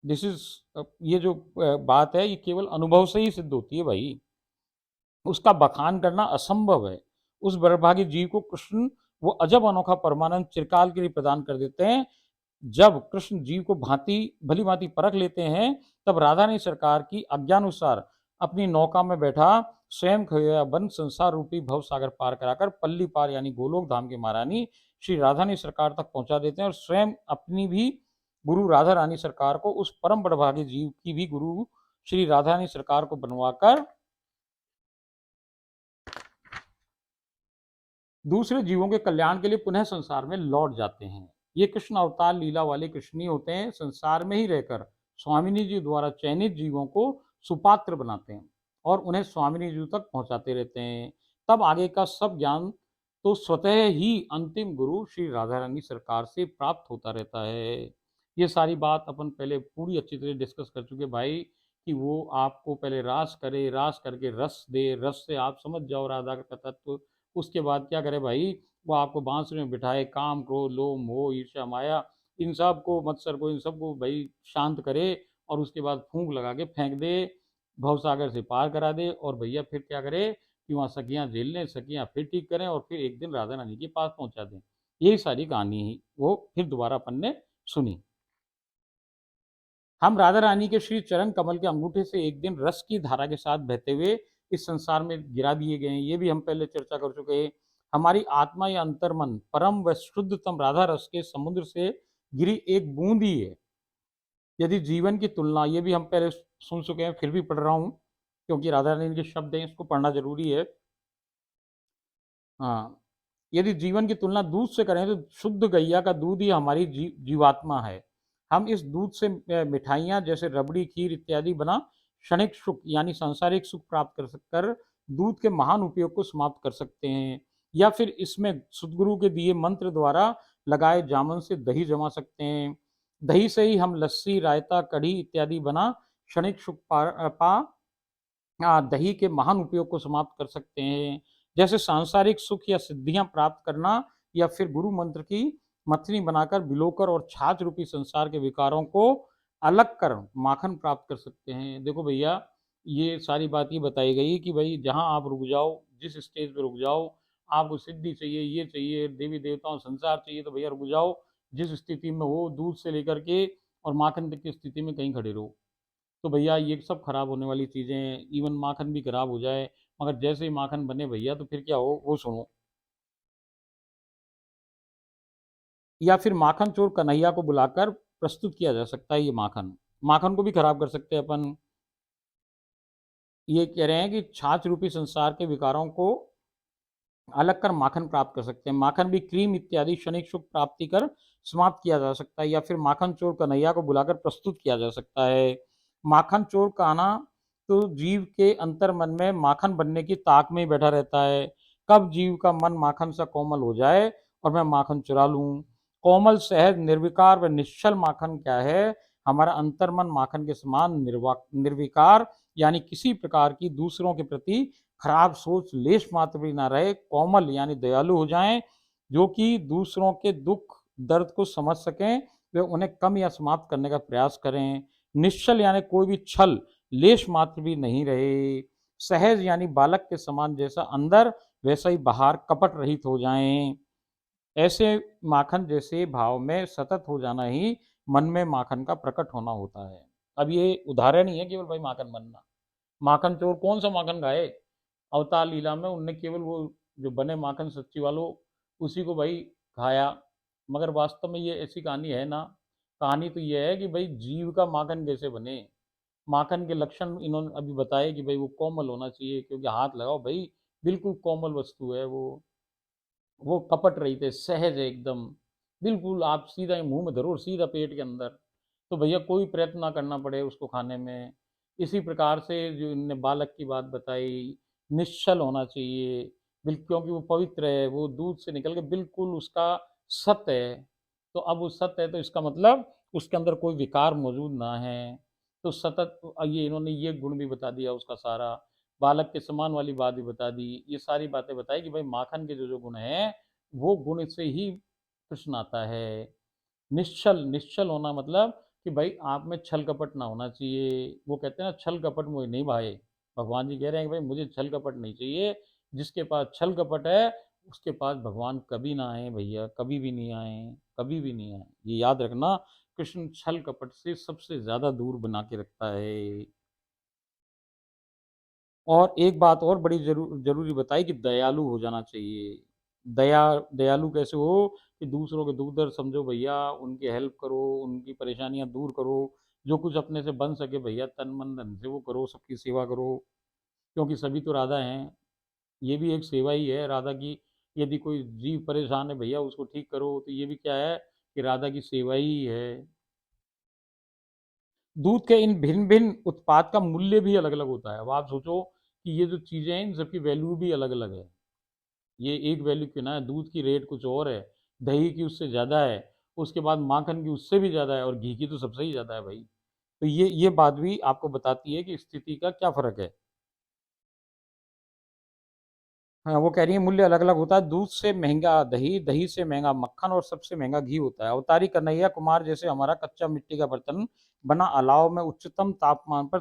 दिस इज ये जो बात है, ये केवल अनुभव से ही सिद्ध होती है भाई, उसका बखान करना असंभव है। उस बर्भागी जीव को कृष्ण वो अजब अनोखा परमानंद चिरकाल के लिए प्रदान कर देते हैं। जब कृष्ण जीव को भली भांति परख लेते हैं, तब राधा ने सरकार की आज्ञानुसार अपनी नौका में बैठा स्वयं खोया बन संसार रूपी भव सागर पार कराकर पल्ली पार यानी गोलोक धाम के महारानी श्री राधा ने सरकार तक पहुंचा देते हैं, और स्वयं अपनी भी गुरु राधा रानी सरकार को उस परम बड़भागी जीव की भी गुरु श्री राधा रानी सरकार को बनवाकर दूसरे जीवों के कल्याण के लिए पुनः संसार में लौट जाते हैं। ये कृष्ण अवतार लीला वाले कृष्ण ही होते हैं, संसार में ही रहकर स्वामिनी जी द्वारा चयनित जीवों को सुपात्र बनाते हैं और उन्हें स्वामिनी जी तक पहुंचाते रहते हैं। तब आगे का सब ज्ञान तो स्वतः ही अंतिम गुरु श्री राधा रानी सरकार से प्राप्त होता रहता है। ये सारी बात अपन पहले पूरी अच्छी तरह डिस्कस कर चुके भाई, कि वो आपको पहले रास करे, रास करके रस दे, रस से आप समझ जाओ राधा का तत्व। उसके बाद क्या करे भाई, वो आपको बांसुरी में बिठाए, काम क्रोध लोभ मोह ईर्ष्या माया इन सब को, मत्सर को, इन सब को भाई शांत करे, और उसके बाद फूंक लगा के फेंक दे, भवसागर से पार करा दे। और भैया फिर क्या करे कि वहाँ सखियाँ झेल लें, सखियाँ फिर ठीक करें, और फिर एक दिन राधा रानी के पास पहुँचा दें। यही सारी कहानी ही वो फिर दोबारा अपन ने सुनी। हम राधा रानी के श्री चरण कमल के अंगूठे से एक दिन रस की धारा के साथ बहते हुए इस संसार में गिरा दिए गए हैं। ये भी हम पहले चर्चा कर चुके हैं। हमारी आत्मा या अंतर्मन परम व शुद्धतम राधा रस के समुद्र से गिरी एक बूंद ही है। यदि जीवन की तुलना, ये भी हम पहले सुन चुके हैं, फिर भी पढ़ रहा हूँ क्योंकि राधा रानी के शब्द हैं, इसको पढ़ना जरूरी है। हाँ, यदि जीवन की तुलना दूध से करें तो शुद्ध गैया का दूध ही हमारी जीवात्मा है। हम इस दूध से मिठाइयाँ जैसे रबड़ी खीर इत्यादि बना क्षणिक सुख यानी सांसारिक सुख प्राप्त कर दूध के महान उपयोग को समाप्त कर सकते हैं, या फिर इसमें सदगुरु के दिए मंत्र द्वारा लगाए जामन से दही जमा सकते हैं। दही से ही हम लस्सी रायता कढ़ी इत्यादि बना क्षणिक सुख पा दही के महान उपयोग को समाप्त कर सकते हैं। जैसे सांसारिक सुख या सिद्धियां प्राप्त करना, या फिर गुरु मंत्र की मथनी बनाकर बिलोकर और छाछ रूपी संसार के विकारों को अलग कर माखन प्राप्त कर सकते हैं। देखो भैया, ये सारी बात ये बताई गई कि भाई जहां आप रुक जाओ, जिस स्टेज पे रुक जाओ, आपको सिद्धि चाहिए, ये चाहिए, देवी देवताओं संसार चाहिए, तो भैया रुक जाओ, जिस स्थिति में हो, दूध से लेकर के और माखन तक की स्थिति में कहीं खड़े रहो। तो भैया ये सब खराब होने वाली चीज़ें हैं, इवन माखन भी खराब हो जाए, मगर जैसे ही माखन बने भैया तो फिर क्या हो वो सुनो। या फिर माखन चोर कन्हैया को बुलाकर प्रस्तुत किया जा सकता है ये माखन। माखन को भी खराब कर सकते हैं अपन। ये कह रहे हैं कि छाछ रूपी संसार के विकारों को अलग कर माखन प्राप्त कर सकते हैं। माखन भी क्रीम इत्यादि क्षणिक सुख प्राप्ति कर समाप्त किया जा सकता है, या फिर माखन चोर कन्हैया को बुलाकर प्रस्तुत किया जा सकता है। माखन चोर कहना तो जीव के अंतर मन में माखन बनने की ताक में ही बैठा रहता है। कब जीव का मन माखन सा कोमल हो जाए और मैं माखन चुरा लूं। कोमल सहज निर्विकार व निश्चल माखन क्या है? हमारा अंतर्मन माखन के समान निर्विकार, यानी किसी प्रकार की दूसरों के प्रति खराब सोच लेश मात्र भी ना रहे, कोमल यानी दयालु हो जाएं, जो कि दूसरों के दुख दर्द को समझ सकें, वे उन्हें कम या समाप्त करने का प्रयास करें। निश्चल यानी कोई भी छल लेश मात्र भी नहीं रहे। सहज यानी बालक के समान जैसा अंदर वैसा ही बाहर कपट रहित हो जाएं। ऐसे माखन जैसे भाव में सतत हो जाना ही मन में माखन का प्रकट होना होता है। अब ये उदाहरण ही है केवल भाई माखन बनना। माखन चोर कौन सा माखन खाए? अवतार लीला में उनने केवल वो जो बने माखन सच्ची वालों उसी को भाई खाया। मगर वास्तव में ये ऐसी कहानी है ना। कहानी तो ये है कि भाई जीव का माखन कैसे बने। माखन के लक्षण इन्होंने अभी बताए कि भाई वो कोमल होना चाहिए, क्योंकि हाथ लगाओ भाई बिल्कुल कोमल वस्तु है वो कपट रही थे, सहज है एकदम, बिल्कुल आप सीधा मुंह में धरो, सीधा पेट के अंदर, तो भैया कोई प्रयत्न ना करना पड़े उसको खाने में। इसी प्रकार से जो इनने बालक की बात बताई, निश्चल होना चाहिए बिल्कुल, क्योंकि वो पवित्र है, वो दूध से निकल के बिल्कुल उसका सत्य है। तो अब वो सत्य है तो इसका मतलब उसके अंदर कोई विकार मौजूद ना है। तो सतत ये इन्होंने ये गुण भी बता दिया उसका सारा, बालक के समान वाली बात भी बता दी, ये सारी बातें बताई कि भाई माखन के जो जो गुण हैं वो गुण से ही कृष्ण आता है। निश्चल, निश्चल होना मतलब कि भाई आप में छल कपट ना होना चाहिए। वो कहते हैं ना, छल कपट मुझे नहीं भाए। भगवान जी कह रहे हैं कि भाई मुझे छल कपट नहीं चाहिए। जिसके पास छल कपट है उसके पास भगवान कभी ना आए भैया, कभी भी नहीं आए, कभी भी नहीं आए, ये याद रखना। कृष्ण छल कपट से सबसे ज्यादा दूर बना के रखता है। और एक बात और बड़ी जरूरी बताई कि दयालु हो जाना चाहिए। दयालु कैसे हो? कि दूसरों के दुख दर्द समझो भैया, उनकी हेल्प करो, उनकी परेशानियां दूर करो, जो कुछ अपने से बन सके भैया तन मन धन से वो करो, सबकी सेवा करो, क्योंकि सभी तो राधा हैं। ये भी एक सेवा ही है राधा की। यदि कोई जीव परेशान है भैया उसको ठीक करो, तो ये भी क्या है कि राधा की सेवा ही है। दूध के इन भिन्न भिन्न उत्पाद का मूल्य भी अलग अलग होता है। अब आप सोचो कि ये जो चीजें हैं इन सबकी वैल्यू भी अलग अलग है। ये एक वैल्यू क्यों ना है, दूध की रेट कुछ और है, दही की उससे ज़्यादा है, उसके बाद माखन की उससे भी ज़्यादा है, और घी की तो सबसे ही ज़्यादा है भाई। तो ये बात भी आपको बताती है कि स्थिति का क्या फ़र्क है। हाँ, वो कह रही है मूल्य अलग अलग होता है। दूध से महंगा दही, दही से महंगा मक्खन, और सबसे महंगा घी होता है। अवतारी कन्हैया कुमार जैसे हमारा कच्चा मिट्टी का बर्तन बना अलाव में उच्चतम तापमान पर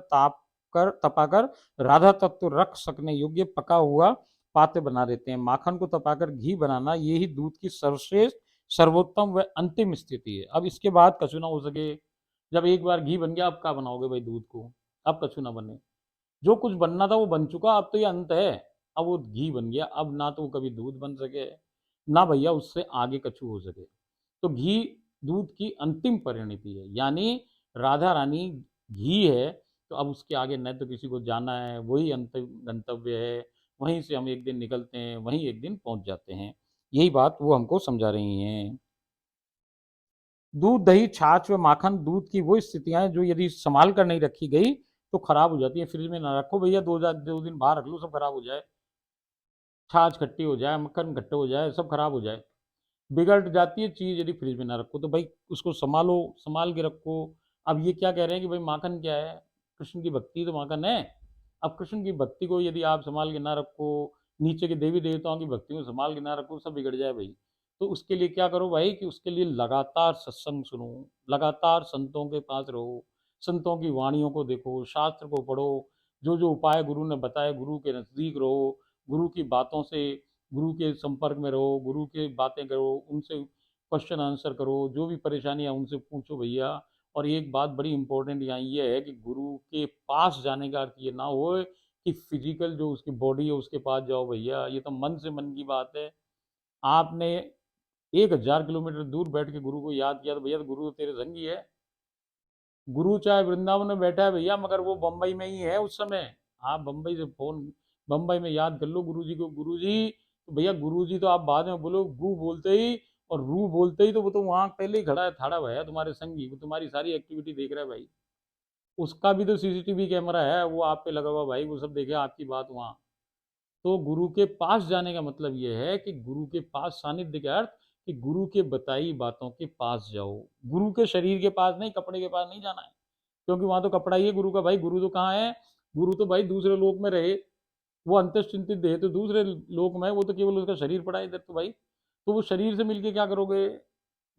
तपाकर राधा तत्व रख सकने योग्य पका हुआ पात्र बना देते हैं। माखन को तपाकर घी बनाना ये ही दूध की सर्वश्रेष्ठ, सर्वोत्तम व अंतिम स्थिति है। अब इसके बाद कछु ना हो सके। जब एक बार घी बन गया अब क्या बनाओगे भाई दूध को? अब कछु ना बने। जो कुछ बनना था वो बन चुका, अब तो ये अंत है। अब वो घी बन गया, अब ना तो वो कभी दूध बन सके, ना भैया उससे आगे कछु हो सके। तो घी दूध की अंतिम परिणति है, यानी राधा रानी घी है। तो अब उसके आगे न तो किसी को जाना है, वही अंतिम गंतव्य है। वहीं से हम एक दिन निकलते हैं, वहीं एक दिन पहुंच जाते हैं। यही बात वो हमको समझा रही हैं। दूध, दही, छाछ व माखन दूध की वो स्थितियां हैं जो यदि संभाल कर नहीं रखी गई तो खराब हो जाती है। फ्रिज में ना रखो भैया, 2 दिन बाहर रख लो, सब खराब हो जाए। छाछ खट्टी हो जाए, मक्खन खट्टे हो जाए, सब खराब हो जाए, बिगड़ जाती है चीज़ यदि फ्रिज में ना रखो। तो भाई उसको संभालो, संभाल के रखो। अब ये क्या कह रहे हैं कि भाई माखन क्या है? कृष्ण की भक्ति तो माखन है। अब कृष्ण की भक्ति को यदि आप संभाल के ना रखो, नीचे के देवी देवताओं की भक्ति में संभाल के ना रखो, सब बिगड़ जाए भाई। तो उसके लिए क्या करो भाई कि उसके लिए लगातार सत्संग सुनो, लगातार संतों के पास रहो, संतों की वाणियों को देखो, शास्त्र को पढ़ो, जो जो उपाय गुरु ने बताए गुरु के नज़दीक रहो, गुरु की बातों से, गुरु के संपर्क में रहो, गुरु की बातें करो, उनसे क्वेश्चन आंसर करो, जो भी परेशानी है उनसे पूछो भैया। और एक बात बड़ी इंपॉर्टेंट यहाँ ये है कि गुरु के पास जाने का अर्थ ये ना हो कि फिजिकल जो उसकी बॉडी है उसके पास जाओ भैया, ये तो मन से मन की बात है। आपने 1000 किलोमीटर दूर बैठ के गुरु को याद किया तो भैया तो गुरु तो तेरे संग ही है। गुरु चाहे वृंदावन में बैठा है भैया, मगर वो बम्बई में ही है उस समय। आप बम्बई से फोन, बम्बई में याद कर लो गुरु जी को, गुरु जी तो भैया गुरु जी तो आप बाद में बोलो, गु बोलते ही और रू बोलते ही तो वो तो वहां पहले ही खड़ा है, थाड़ा भैया तुम्हारे संगी, वो तुम्हारी सारी एक्टिविटी देख रहा है भाई। उसका भी तो सीसीटीवी कैमरा है, वो आप पे लगा हुआ भाई, वो सब देखे आपकी बात वहां। तो गुरु के पास जाने का मतलब ये है कि गुरु के पास सानिध्य का अर्थ कि गुरु के बताई बातों के पास जाओ। गुरु के शरीर के पास नहीं, कपड़े के पास नहीं जाना है, क्योंकि वहां तो कपड़ा ही है गुरु का भाई। गुरु तो कहाँ है? गुरु तो भाई दूसरे लोक में रहे, वो अंतश्चिंतित देह तो दूसरे लोक में है, वो तो केवल उसका शरीर पड़ा है इधर तो भाई। तो वो शरीर से मिलके क्या करोगे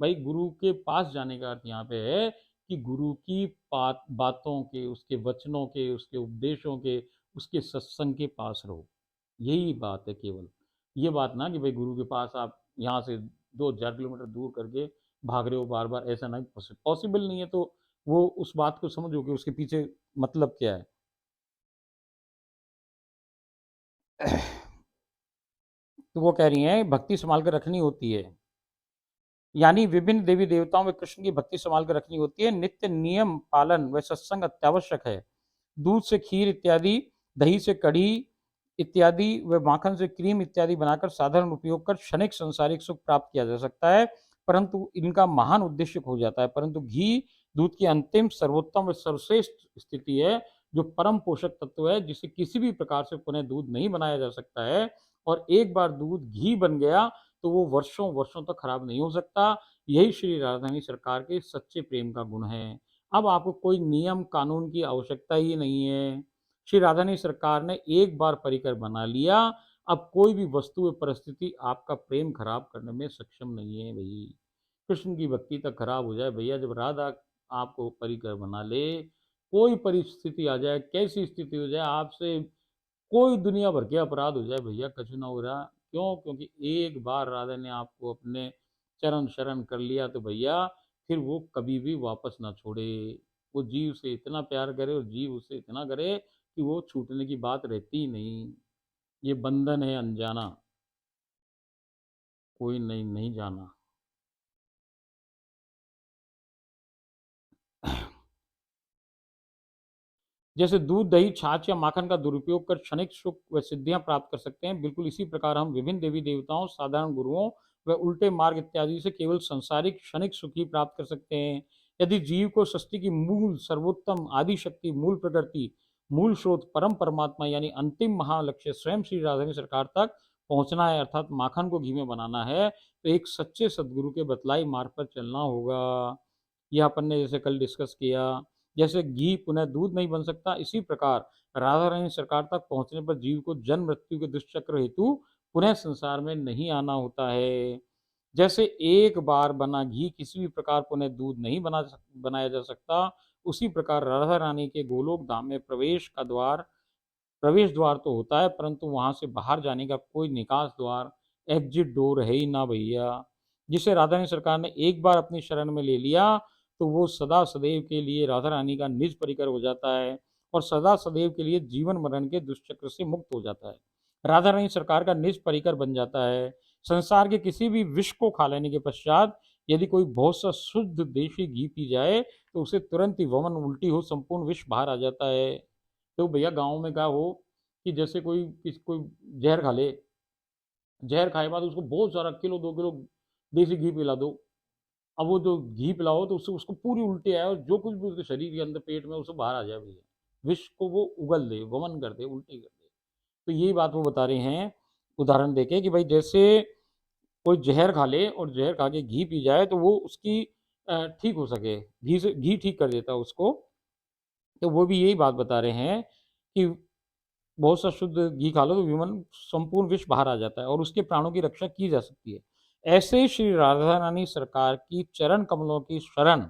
भाई? गुरु के पास जाने का अर्थ यहाँ पे है कि गुरु की बातों के, उसके वचनों के, उसके उपदेशों के, उसके सत्संग के पास रहो। यही बात है केवल। ये बात ना कि भाई गुरु के पास आप यहाँ से 2000 किलोमीटर दूर करके भाग रहे हो बार बार, ऐसा नहीं, पॉसिबल नहीं है। तो वो उस बात को समझो कि उसके पीछे मतलब क्या है। तो वो कह रही हैं भक्ति संभाल कर रखनी होती है, यानी विभिन्न देवी देवताओं में कृष्ण की भक्ति संभाल कर रखनी होती है। नित्य नियम पालन व सत्संग अत्यावश्यक है। दूध से खीर इत्यादि, दही से कढ़ी इत्यादि व माखन से क्रीम इत्यादि बनाकर साधारण उपयोग कर क्षणिक संसारिक सुख प्राप्त किया जा सकता है, परंतु इनका महान उद्देश्य हो जाता है। परंतु घी दूध की अंतिम सर्वोत्तम व सर्वश्रेष्ठ स्थिति है, जो परम पोषक तत्व है, जिसे किसी भी प्रकार से पुनः दूध नहीं बनाया जा सकता है। और एक बार दूध घी बन गया तो वो वर्षों वर्षों तक खराब नहीं हो सकता। यही श्री राधारानी सरकार के सच्चे प्रेम का गुण है। अब आपको कोई नियम कानून की आवश्यकता ही नहीं है। श्री राधारानी सरकार ने एक बार परिकर बना लिया, अब कोई भी वस्तु व परिस्थिति आपका प्रेम खराब करने में सक्षम नहीं है भाई। कृष्ण की भक्ति तक खराब हो जाए भैया जब राधा आपको परिकर बना ले, कोई परिस्थिति आ जाए, कैसी स्थिति हो जाए, आपसे कोई दुनिया भर के अपराध हो जाए भैया, कुछ ना हो रहा। क्यों? क्योंकि एक बार राधा ने आपको अपने चरण शरण कर लिया तो भैया फिर वो कभी भी वापस ना छोड़े। वो जीव से इतना प्यार करे और जीव उससे इतना करे कि वो छूटने की बात रहती ही नहीं। ये बंधन है अनजाना, कोई नहीं नहीं जाना। जैसे दूध, दही, छाछ या माखन का दुरुपयोग कर क्षणिक सुख व सिद्धियां प्राप्त कर सकते हैं, बिल्कुल इसी प्रकार हम विभिन्न देवी देवताओं, साधारण गुरुओं व उल्टे मार्ग इत्यादि से केवल संसारिक क्षणिक सुख ही प्राप्त कर सकते हैं। यदि जीव को सृष्टि की मूल सर्वोत्तम आदि शक्ति, मूल प्रकृति, मूल स्रोत परम परमात्मा यानी अंतिम महालक्ष्य स्वयं श्री राधानी सरकार तक पहुंचना है, अर्थात माखन को घी में बनाना है, तो एक सच्चे सदगुरु के बतलाई मार्ग पर चलना होगा। यह अपन ने जैसे कल डिस्कस किया, जैसे घी पुनः दूध नहीं बन सकता, इसी प्रकार राधा रानी सरकार तक पहुंचने पर जीव को जन्म मृत्यु के दुष्चक्र हेतु पुनः संसार में नहीं आना होता है। जैसे एक बार बना घी किसी भी प्रकार पुनः दूध नहीं बनाया जा सकता, उसी प्रकार राधा रानी के गोलोक धाम में प्रवेश द्वार तो होता है, परंतु वहां से बाहर जाने का कोई निकास द्वार, एग्जिट डोर है ही ना भैया। जिसे राधा रानी सरकार ने एक बार अपनी शरण में ले लिया तो वो सदा सदैव के लिए राधा रानी का निज परिकर हो जाता है और सदा सदैव के लिए जीवन मरण के दुष्चक्र से मुक्त हो जाता है, राधा रानी सरकार का निज परिकर बन जाता है। संसार के किसी भी विष को खा लेने के पश्चात यदि कोई बहुत सा शुद्ध देशी घी पी जाए तो उसे तुरंत ही वमन उल्टी हो संपूर्ण विष बाहर आ जाता है। तो भैया गाँव में क्या हो कि जैसे कोई जहर खा ले, जहर खाए बाद उसको बहुत सारा किलो 2 किलो देसी घी पिला दो। अब वो जो घी पिलाओ तो उससे उसको पूरी उल्टी आए और जो कुछ भी उसके शरीर के अंदर पेट में उसको बाहर आ जाए भैया, विष को वो उगल दे, वमन कर दे, उल्टी कर दे। तो यही बात वो बता रहे हैं उदाहरण देके कि भाई जैसे कोई जहर खा ले और जहर खा के घी पी जाए तो वो उसकी ठीक हो सके, घी ठीक कर देता है उसको। तो वो भी यही बात बता रहे हैं कि बहुत सा शुद्ध घी खा लो तो विमल संपूर्ण विष बाहर आ जाता है और उसके प्राणों की रक्षा की जा सकती है। ऐसे ही श्री राधा रानी सरकार की चरण कमलों की शरण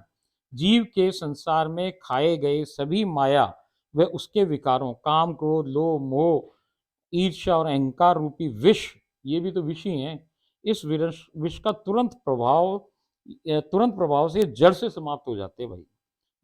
जीव के संसार में खाए गए सभी माया व उसके विकारों काम क्रोध लोभ मोह ईर्ष्या और अहंकार रूपी विष, ये भी तो विष ही हैं, इस विष का तुरंत प्रभाव से जड़ से समाप्त हो जाते हैं भाई।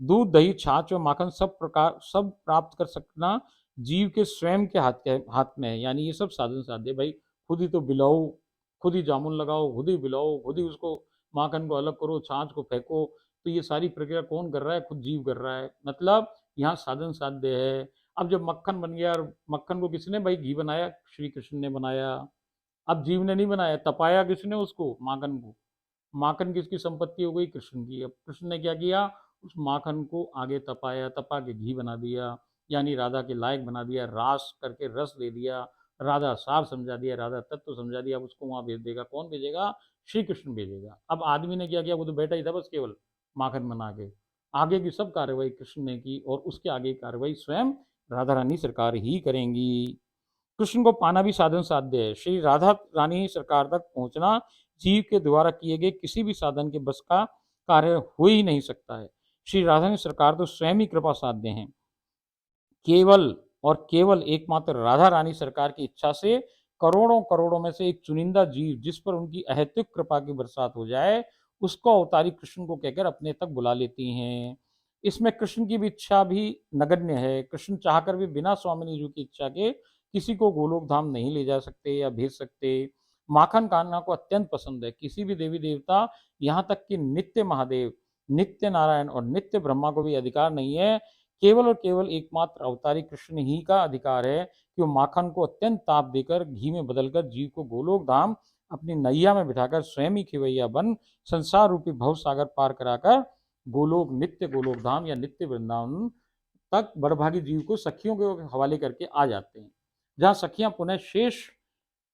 दूध दही छाछ और माखन सब प्राप्त कर सकना जीव के स्वयं के हाथ में है, यानी ये सब साधन साध्य भाई। खुद ही तो बिलाओ, खुद ही जामुन लगाओ, खुद ही बिलाओ, खुद ही उसको माखन को अलग करो, छाछ को फेंको, तो ये सारी प्रक्रिया कौन कर रहा है? खुद जीव कर रहा है। मतलब यहाँ साधन साध्य है। अब जब मक्खन बन गया, और मक्खन को किसने भाई घी बनाया? श्री कृष्ण ने बनाया। अब जीव ने नहीं बनाया, तपाया किसने उसको? माखन को। माखन किसकी संपत्ति हो गई? कृष्ण की। अब कृष्ण ने क्या किया? उस माखन को आगे तपाया, तपा के घी बना दिया, यानी राधा के लायक बना दिया, रास करके रस दे दिया, राधा सार समझा दिया, राधा तत्व समझा दिया। अब उसको वहां भेज देगा कौन? भेजेगा? श्री कृष्ण भेजेगा। अब आदमी ने क्या किया? वो तो बैठा ही था बस केवल माखन बना के। आगे की सब कार्रवाई कृष्ण ने की और उसके आगे की कार्रवाई स्वयं राधा रानी सरकार ही करेंगी। कृष्ण को पाना भी साधन साध्य है। श्री राधा रानी सरकार तक पहुंचना जीव के द्वारा किए गए किसी भी साधन के बस का कार्य हो ही नहीं सकता है। श्री राधा रानी सरकार तो स्वयं ही कृपा साध्य हैं। केवल और केवल एकमात्र राधा रानी सरकार की इच्छा से करोड़ों करोड़ों में से एक चुनिंदा जीव जिस पर उनकी अहेतुक कृपा की बरसात हो जाए, उसको अवतारी कृष्ण को कहकर अपने तक बुला लेती हैं। इसमें कृष्ण की भी इच्छा भी नगण्य है। कृष्ण चाहकर भी बिना स्वामिनी जी की इच्छा के किसी को गोलोक धाम नहीं ले जा सकते या भेज सकते। माखन कान्हा को अत्यंत पसंद है। किसी भी देवी देवता, यहाँ तक कि नित्य महादेव, नित्य नारायण और नित्य ब्रह्मा को भी अधिकार नहीं है, केवल और केवल एकमात्र अवतारी कृष्ण ही का अधिकार है कि वो माखन को अत्यंत ताप देकर घी में बदलकर जीव को गोलोक धाम अपनी नैया में बिठाकर स्वयं ही खिवैया बन संसार रूपी भव सागर पार कराकर गोलोक, नित्य गोलोक धाम या नित्य वृंदावन तक बड़भागी जीव को सखियों के हवाले करके आ जाते हैं, जहाँ सखियां पुनः शेष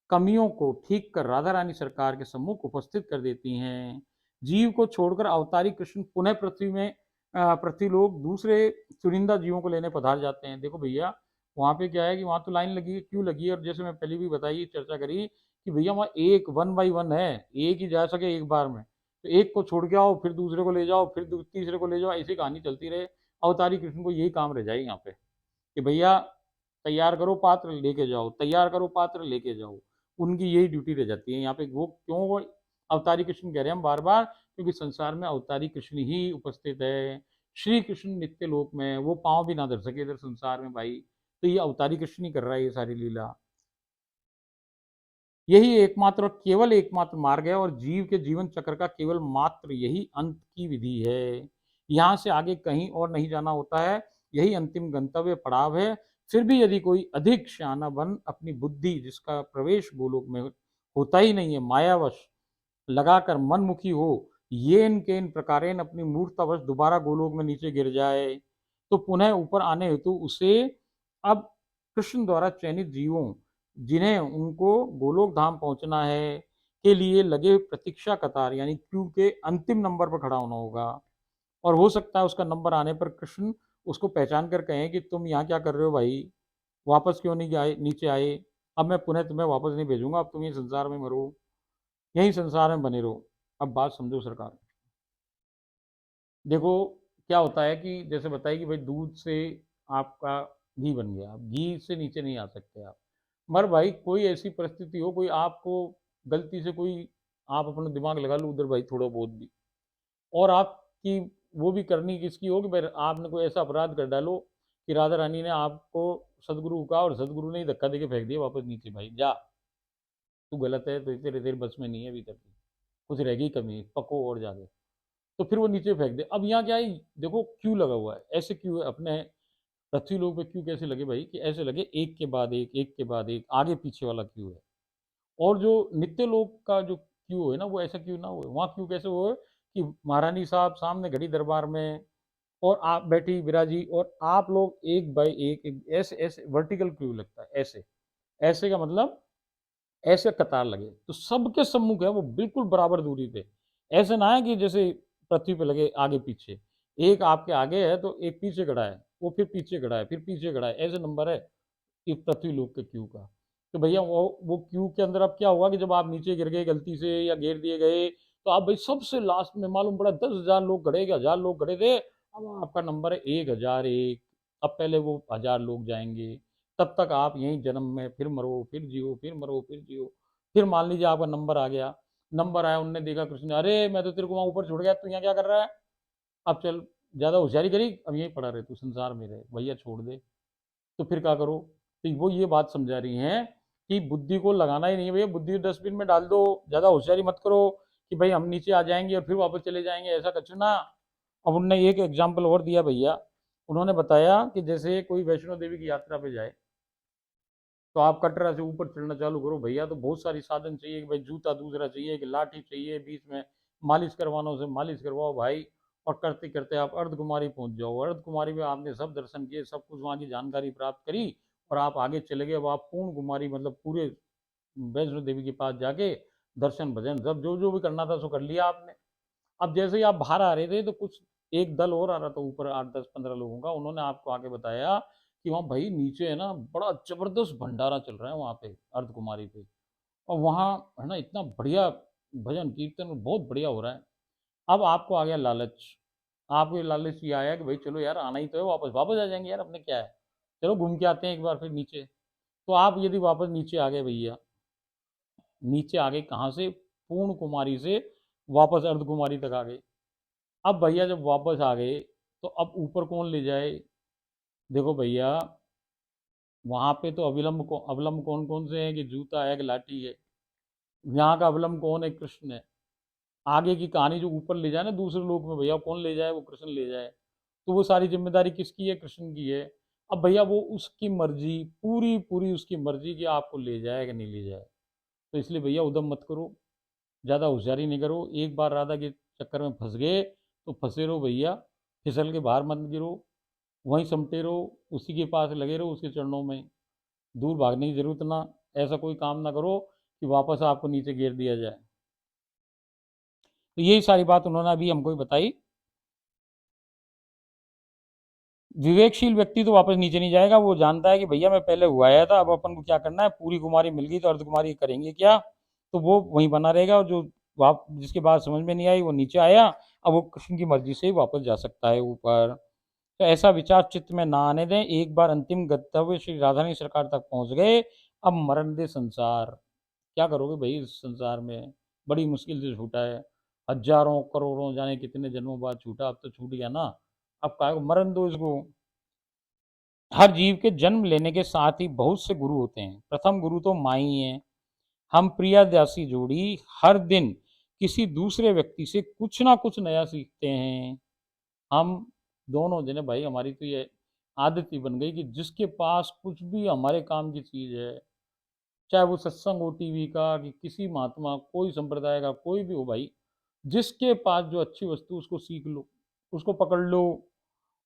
कमियों को ठीक कर राधा रानी सरकार के सम्मुख उपस्थित कर देती हैं। जीव को छोड़कर अवतारी कृष्ण पुनः पृथ्वीलोक दूसरे चुनिंदा जीवों को लेने पधार जाते हैं। देखो भैया, वहाँ पे क्या है कि वहाँ तो लाइन लगी है, क्यों लगी है? और जैसे मैं पहले भी बताई, चर्चा करी कि भैया वहाँ एक 1 by 1 है, एक ही जा सके एक बार में, तो एक को छोड़ के आओ, फिर दूसरे को ले जाओ, फिर तीसरे को ले जाओ, ऐसी कहानी चलती रहे। अवतारी कृष्ण को यही काम रह जाए यहाँ पे कि भैया तैयार करो पात्र लेके जाओ, तैयार करो पात्र लेके जाओ। उनकी यही ड्यूटी रह जाती है यहाँ पे। वो क्यों वो अवतारी कृष्ण कह रहे हैं हम बार बार? क्योंकि संसार में अवतारी कृष्ण ही उपस्थित है। श्री कृष्ण नित्य लोक में, वो पांव भी ना धर सके इधर संसार में भाई, तो ये अवतारी कृष्ण ही कर रहा है ये सारी लीला। यही एकमात्र और केवल एकमात्र मार्ग है और जीव के जीवन चक्र का केवल मात्र यही अंत की विधि है। यहाँ से आगे कहीं और नहीं जाना होता है, यही अंतिम गंतव्य पड़ाव है। फिर भी यदि कोई अधिक श्याना बन अपनी बुद्धि, जिसका प्रवेश गोलोक में होता ही नहीं है, मायावश लगाकर मनमुखी हो, ये इनके इन प्रकारेण अपनी मूर्तावश दोबारा गोलोक में नीचे गिर जाए, तो पुनः ऊपर आने हेतु उसे अब कृष्ण द्वारा चयनित जीवों, जिन्हें उनको गोलोक धाम पहुंचना है, के लिए लगे प्रतीक्षा कतार यानी क्यू के अंतिम नंबर पर खड़ा होना होगा। और हो सकता है उसका नंबर आने पर कृष्ण उसको पहचान कर कहें कि तुम यहाँ क्या कर रहे हो भाई, वापस क्यों नहीं आए, नीचे आए? अब मैं पुनः तुम्हें वापस नहीं भेजूंगा, अब तुम ये संसार में मरो, यही संसार में बने रहो। अब बात समझो सरकार। देखो क्या होता है कि जैसे बताइए कि भाई दूध से आपका घी बन गया, अब घी से नीचे नहीं आ सकते आप। मगर भाई कोई ऐसी परिस्थिति हो, कोई आपको गलती से कोई, आप अपना दिमाग लगा लो उधर भाई थोड़ा बहुत भी, और आपकी वो भी करनी किसकी हो कि भाई आपने कोई ऐसा अपराध कर डालो कि राधा रानी ने आपको सदगुरु का, और सदगुरु ने ही धक्का देके फेंक दिया वापस नीचे, भाई जा तू गलत है, तो तेरे तेरे बस में नहीं है अभी तक, कुछ रह गई कमी, पको और जाके, तो फिर वो नीचे फेंक दे। अब यहाँ क्या है, देखो क्यों लगा हुआ है, ऐसे क्यों है अपने पृथ्वी लोक पे, क्यों कैसे लगे भाई? कि ऐसे लगे एक के बाद एक के बाद एक, आगे पीछे वाला क्यों है। और जो नित्य लोक का जो क्यों है ना, वो ऐसा क्यों ना हो, वहाँ क्यों कैसे हो कि महारानी साहब सामने घड़ी दरबार में, और आप बैठी विराजी, और आप लोग एक बाय एक, ऐसे ऐसे वर्टिकल क्यों लगता है? ऐसे ऐसे का मतलब ऐसे कतार लगे तो सबके सम्मुख है वो बिल्कुल बराबर दूरी पे। ऐसे ना है कि जैसे पृथ्वी पे लगे आगे पीछे, एक आपके आगे है तो एक पीछे खड़ा है, वो फिर पीछे खड़ा है, फिर पीछे खड़ा है, ऐसे नंबर है। इस पृथ्वीलोक के क्यू का। तो भैया वो क्यू के अंदर अब क्या हुआ कि जब आप नीचे गिर गए गलती से या गिर दिए गए, तो आप भाई सबसे लास्ट में मालूम पड़ा 10,000 लोग खड़े, 1,000 लोग खड़े थे, अब आपका नंबर है 1,001। अब पहले वो 1,000 लोग जाएंगे, तब तक आप यहीं जन्म में फिर मरो फिर जियो, फिर मरो फिर जियो। फिर मान लीजिए आपका नंबर आ गया, नंबर आया, उनने देखा कृष्ण ने, अरे मैं तो तेरे को वहां ऊपर छोड़ गया, तू यहाँ क्या कर रहा है? अब चल, ज्यादा होशियारी करी, अब यहीं पड़ा रहे, तू संसार में रहे, भैया छोड़ दे। तो फिर क्या करो? तो वो ये बात समझा रही हैं कि बुद्धि को लगाना ही नहीं है भैया, बुद्धि डस्टबिन में डाल दो, ज्यादा होशियारी मत करो कि भाई हम नीचे आ जाएंगे और फिर वापस चले जाएंगे, ऐसा कछु ना। अब उनने एक एग्जाम्पल और दिया भैया, उन्होंने बताया कि जैसे कोई वैष्णो देवी की यात्रा पे जाए, तो आप कटरा से ऊपर चढ़ना चालू करो भैया, तो बहुत सारी साधन चाहिए कि भाई जूता दूसरा चाहिए, कि लाठी चाहिए, बीच में मालिश करवाना उसे मालिश करवाओ भाई। और करते करते आप अर्धकुमारी पहुंच जाओ, अर्धकुमारी में आपने सब दर्शन किए, सब कुछ वहाँ की जानकारी प्राप्त करी, और आप आगे चले गए। अब आप पूर्ण कुमारी मतलब पूरे वैष्णो देवी के पास जाके दर्शन भजन सब जो जो भी करना था सो कर लिया आपने। अब जैसे ही आप बाहर आ रहे थे, तो कुछ एक दल और आ रहा था ऊपर, 8, 10, 15 लोगों का, उन्होंने आपको आके बताया कि वहाँ भाई नीचे है ना बड़ा जबरदस्त भंडारा चल रहा है वहाँ पे अर्ध कुमारी पे, और वहाँ है ना इतना बढ़िया भजन कीर्तन बहुत बढ़िया हो रहा है। अब आपको आ गया लालच, आपको ये लालच ये आया कि भाई चलो यार आना ही तो है, वापस वापस आ जाएंगे यार, अपने क्या है, चलो घूम के आते हैं एक बार फिर नीचे। तो आप यदि वापस नीचे आ गए भैया, नीचे आ गए कहाँ से? पूर्ण कुमारी से वापस अर्ध कुमारी तक आ गए। अब भैया जब वापस आ गए, तो अब ऊपर कौन ले जाए? देखो भैया, वहां पे तो अवलंब कौन कौन से हैं? कि जूता है कि लाठी है? यहाँ का अवलंब कौन है? कृष्ण है। आगे की कहानी जो ऊपर ले जाए ना दूसरे लोक में, भैया कौन ले जाए? वो कृष्ण ले जाए। तो वो सारी जिम्मेदारी किसकी है? कृष्ण की है। अब भैया वो उसकी मर्जी, पूरी पूरी उसकी मर्जी कि आपको ले जाए कि नहीं ले जाए। तो इसलिए भैया उदम मत करो, ज़्यादा होशियारी नहीं करो। एक बार राधा के चक्कर में फंस गए तो फंसे रहो भैया, फिसल के बाहर मत गिरो, वहीं समटे रहो, उसी के पास लगे रहो, उसके चरणों में। दूर भागने की जरूरत ना, ऐसा कोई काम ना करो कि वापस आपको नीचे गिर दिया जाए। तो यही सारी बात उन्होंने अभी हमको बताई। विवेकशील व्यक्ति तो वापस नीचे नहीं जाएगा, वो जानता है कि भैया मैं पहले हुआ आया था, अब अपन को क्या करना है, पूरी कुमारी मिल गई तो अर्धकुमारी करेंगे क्या। तो वो वहीं बना रहेगा, और जो जिसके बात समझ में नहीं आई वो नीचे आया, अब वो कृष्ण की मर्जी से ही वापस जा सकता है ऊपर। तो ऐसा विचार चित्त में ना आने दें। एक बार अंतिम गंतव्य श्री राधारानी सरकार तक पहुंच गए, अब मरण दे संसार। क्या करोगे भाई इस संसार में? बड़ी मुश्किल से छूटा है, हजारों करोड़ों जाने कितने जन्मों बाद छूटा, अब तो छूट गया ना। अब काय को मरण दो इसको। हर जीव के जन्म लेने के साथ ही बहुत से गुरु होते हैं। प्रथम गुरु तो माँ ही है। हम प्रिया दासी जोड़ी हर दिन किसी दूसरे व्यक्ति से कुछ ना कुछ नया सीखते हैं। हम दोनों जने भाई, हमारी तो ये आदत ही बन गई कि जिसके पास कुछ भी हमारे काम की चीज़ है, चाहे वो सत्संग हो टीवी का, कि किसी महात्मा, कोई संप्रदाय का, कोई भी हो भाई, जिसके पास जो अच्छी वस्तु उसको सीख लो, उसको पकड़ लो।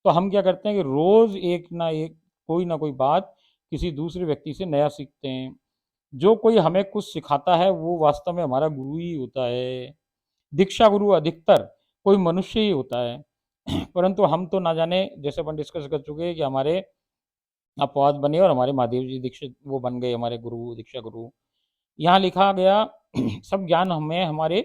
तो हम क्या करते हैं कि रोज एक कोई ना कोई बात किसी दूसरे व्यक्ति से नया सीखते हैं। जो कोई हमें कुछ सिखाता है वो वास्तव में हमारा गुरु ही होता है। दीक्षा गुरु अधिकतर कोई मनुष्य ही होता है। परंतु हम तो ना जाने, जैसे अपन डिस्कस कर चुके हैं कि हमारे अपवाद बने और हमारे महादेव जी दीक्षित वो बन गए हमारे गुरु, दीक्षा गुरु। यहाँ लिखा गया सब ज्ञान हमें हमारे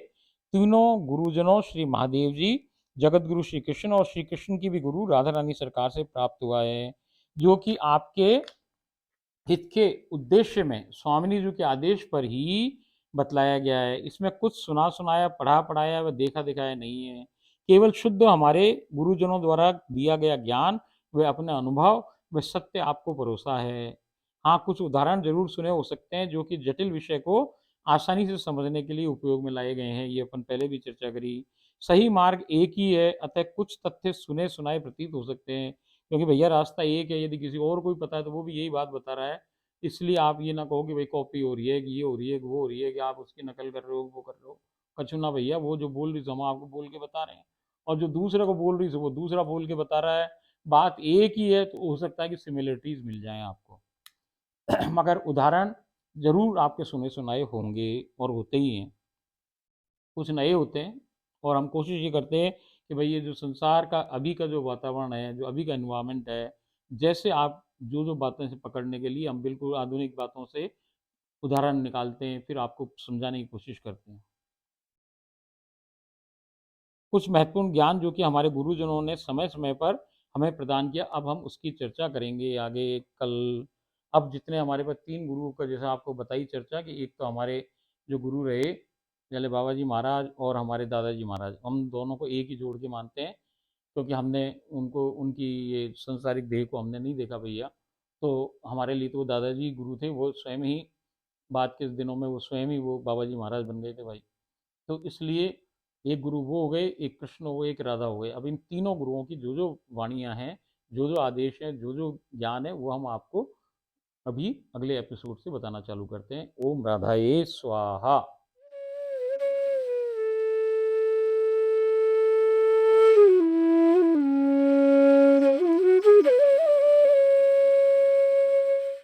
तीनों गुरुजनों श्री महादेव जी, जगत गुरु श्री कृष्ण और श्री कृष्ण की भी गुरु राधा रानी सरकार से प्राप्त हुआ है, जो कि आपके हित के उद्देश्य में स्वामिनी जी के आदेश पर ही बतलाया गया है। इसमें कुछ सुना सुनाया, पढ़ा पढ़ाया व देखा दिखाया नहीं है। केवल शुद्ध हमारे गुरुजनों द्वारा दिया गया ज्ञान व अपने अनुभव व सत्य आपको भरोसा है। हाँ, कुछ उदाहरण जरूर सुने हो सकते हैं जो कि जटिल विषय को आसानी से समझने के लिए उपयोग में लाए गए हैं। ये अपन पहले भी चर्चा करी। सही मार्ग एक ही है, अतः कुछ तथ्य सुने सुनाए प्रतीत हो सकते हैं, क्योंकि भैया रास्ता एक है। यदि किसी और कोई पता है तो वो भी यही बात बता रहा है। इसलिए आप ये ना कहो कि भाई कॉपी हो रही है, कि ये हो रही है, कि वो हो रही है, कि आप उसकी नकल कर रहे हो, वो कर रहे हो। कछु ना भैया, वो जो बोल रही थी हम आपको बोल के बता रहे हैं, और जो दूसरे को बोल रही थी वो दूसरा बोल के बता रहा है। बात एक ही है, तो हो सकता है कि सिमिलरिटीज मिल जाए आपको। मगर उदाहरण जरूर आपके सुने सुनाए होंगे, और होते ही हैं, कुछ नए होते हैं। और हम कोशिश ये करते हैं कि भाई ये जो संसार का अभी का जो वातावरण है, जो अभी का इन्वायरमेंट है, जैसे आप जो जो बातें से पकड़ने के लिए हम बिल्कुल आधुनिक बातों से उदाहरण निकालते हैं, फिर आपको समझाने की कोशिश करते हैं। कुछ महत्वपूर्ण ज्ञान जो कि हमारे गुरुजनों ने समय-समय पर हमें प्रदान किया, अब हम उसकी चर्चा करेंगे आगे कल। अब जितने हमारे पास 3 गुरुओं का जैसा आपको बताई चर्चा कि एक तो हमारे जो गुरु रहे, पहले बाबा जी महाराज और हमारे दादाजी महाराज, हम दोनों को एक ही जोड़ के मानते हैं, क्योंकि हमने उनको उनकी ये सांसारिक देह को हमने नहीं देखा भैया। तो हमारे लिए तो वो दादाजी गुरु थे, वो स्वयं ही बाद के दिनों में वो स्वयं ही वो बाबा जी महाराज बन गए थे भाई। तो इसलिए एक गुरु वो हो गए, एक कृष्ण हो गए, एक राधा हो गए। अब इन तीनों गुरुओं की जो जो वाणियाँ हैं, जो जो आदेश हैं, जो जो ज्ञान है, वो हम आपको अभी अगले एपिसोड से बताना चालू करते हैं। ओम राधाए स्वाहा।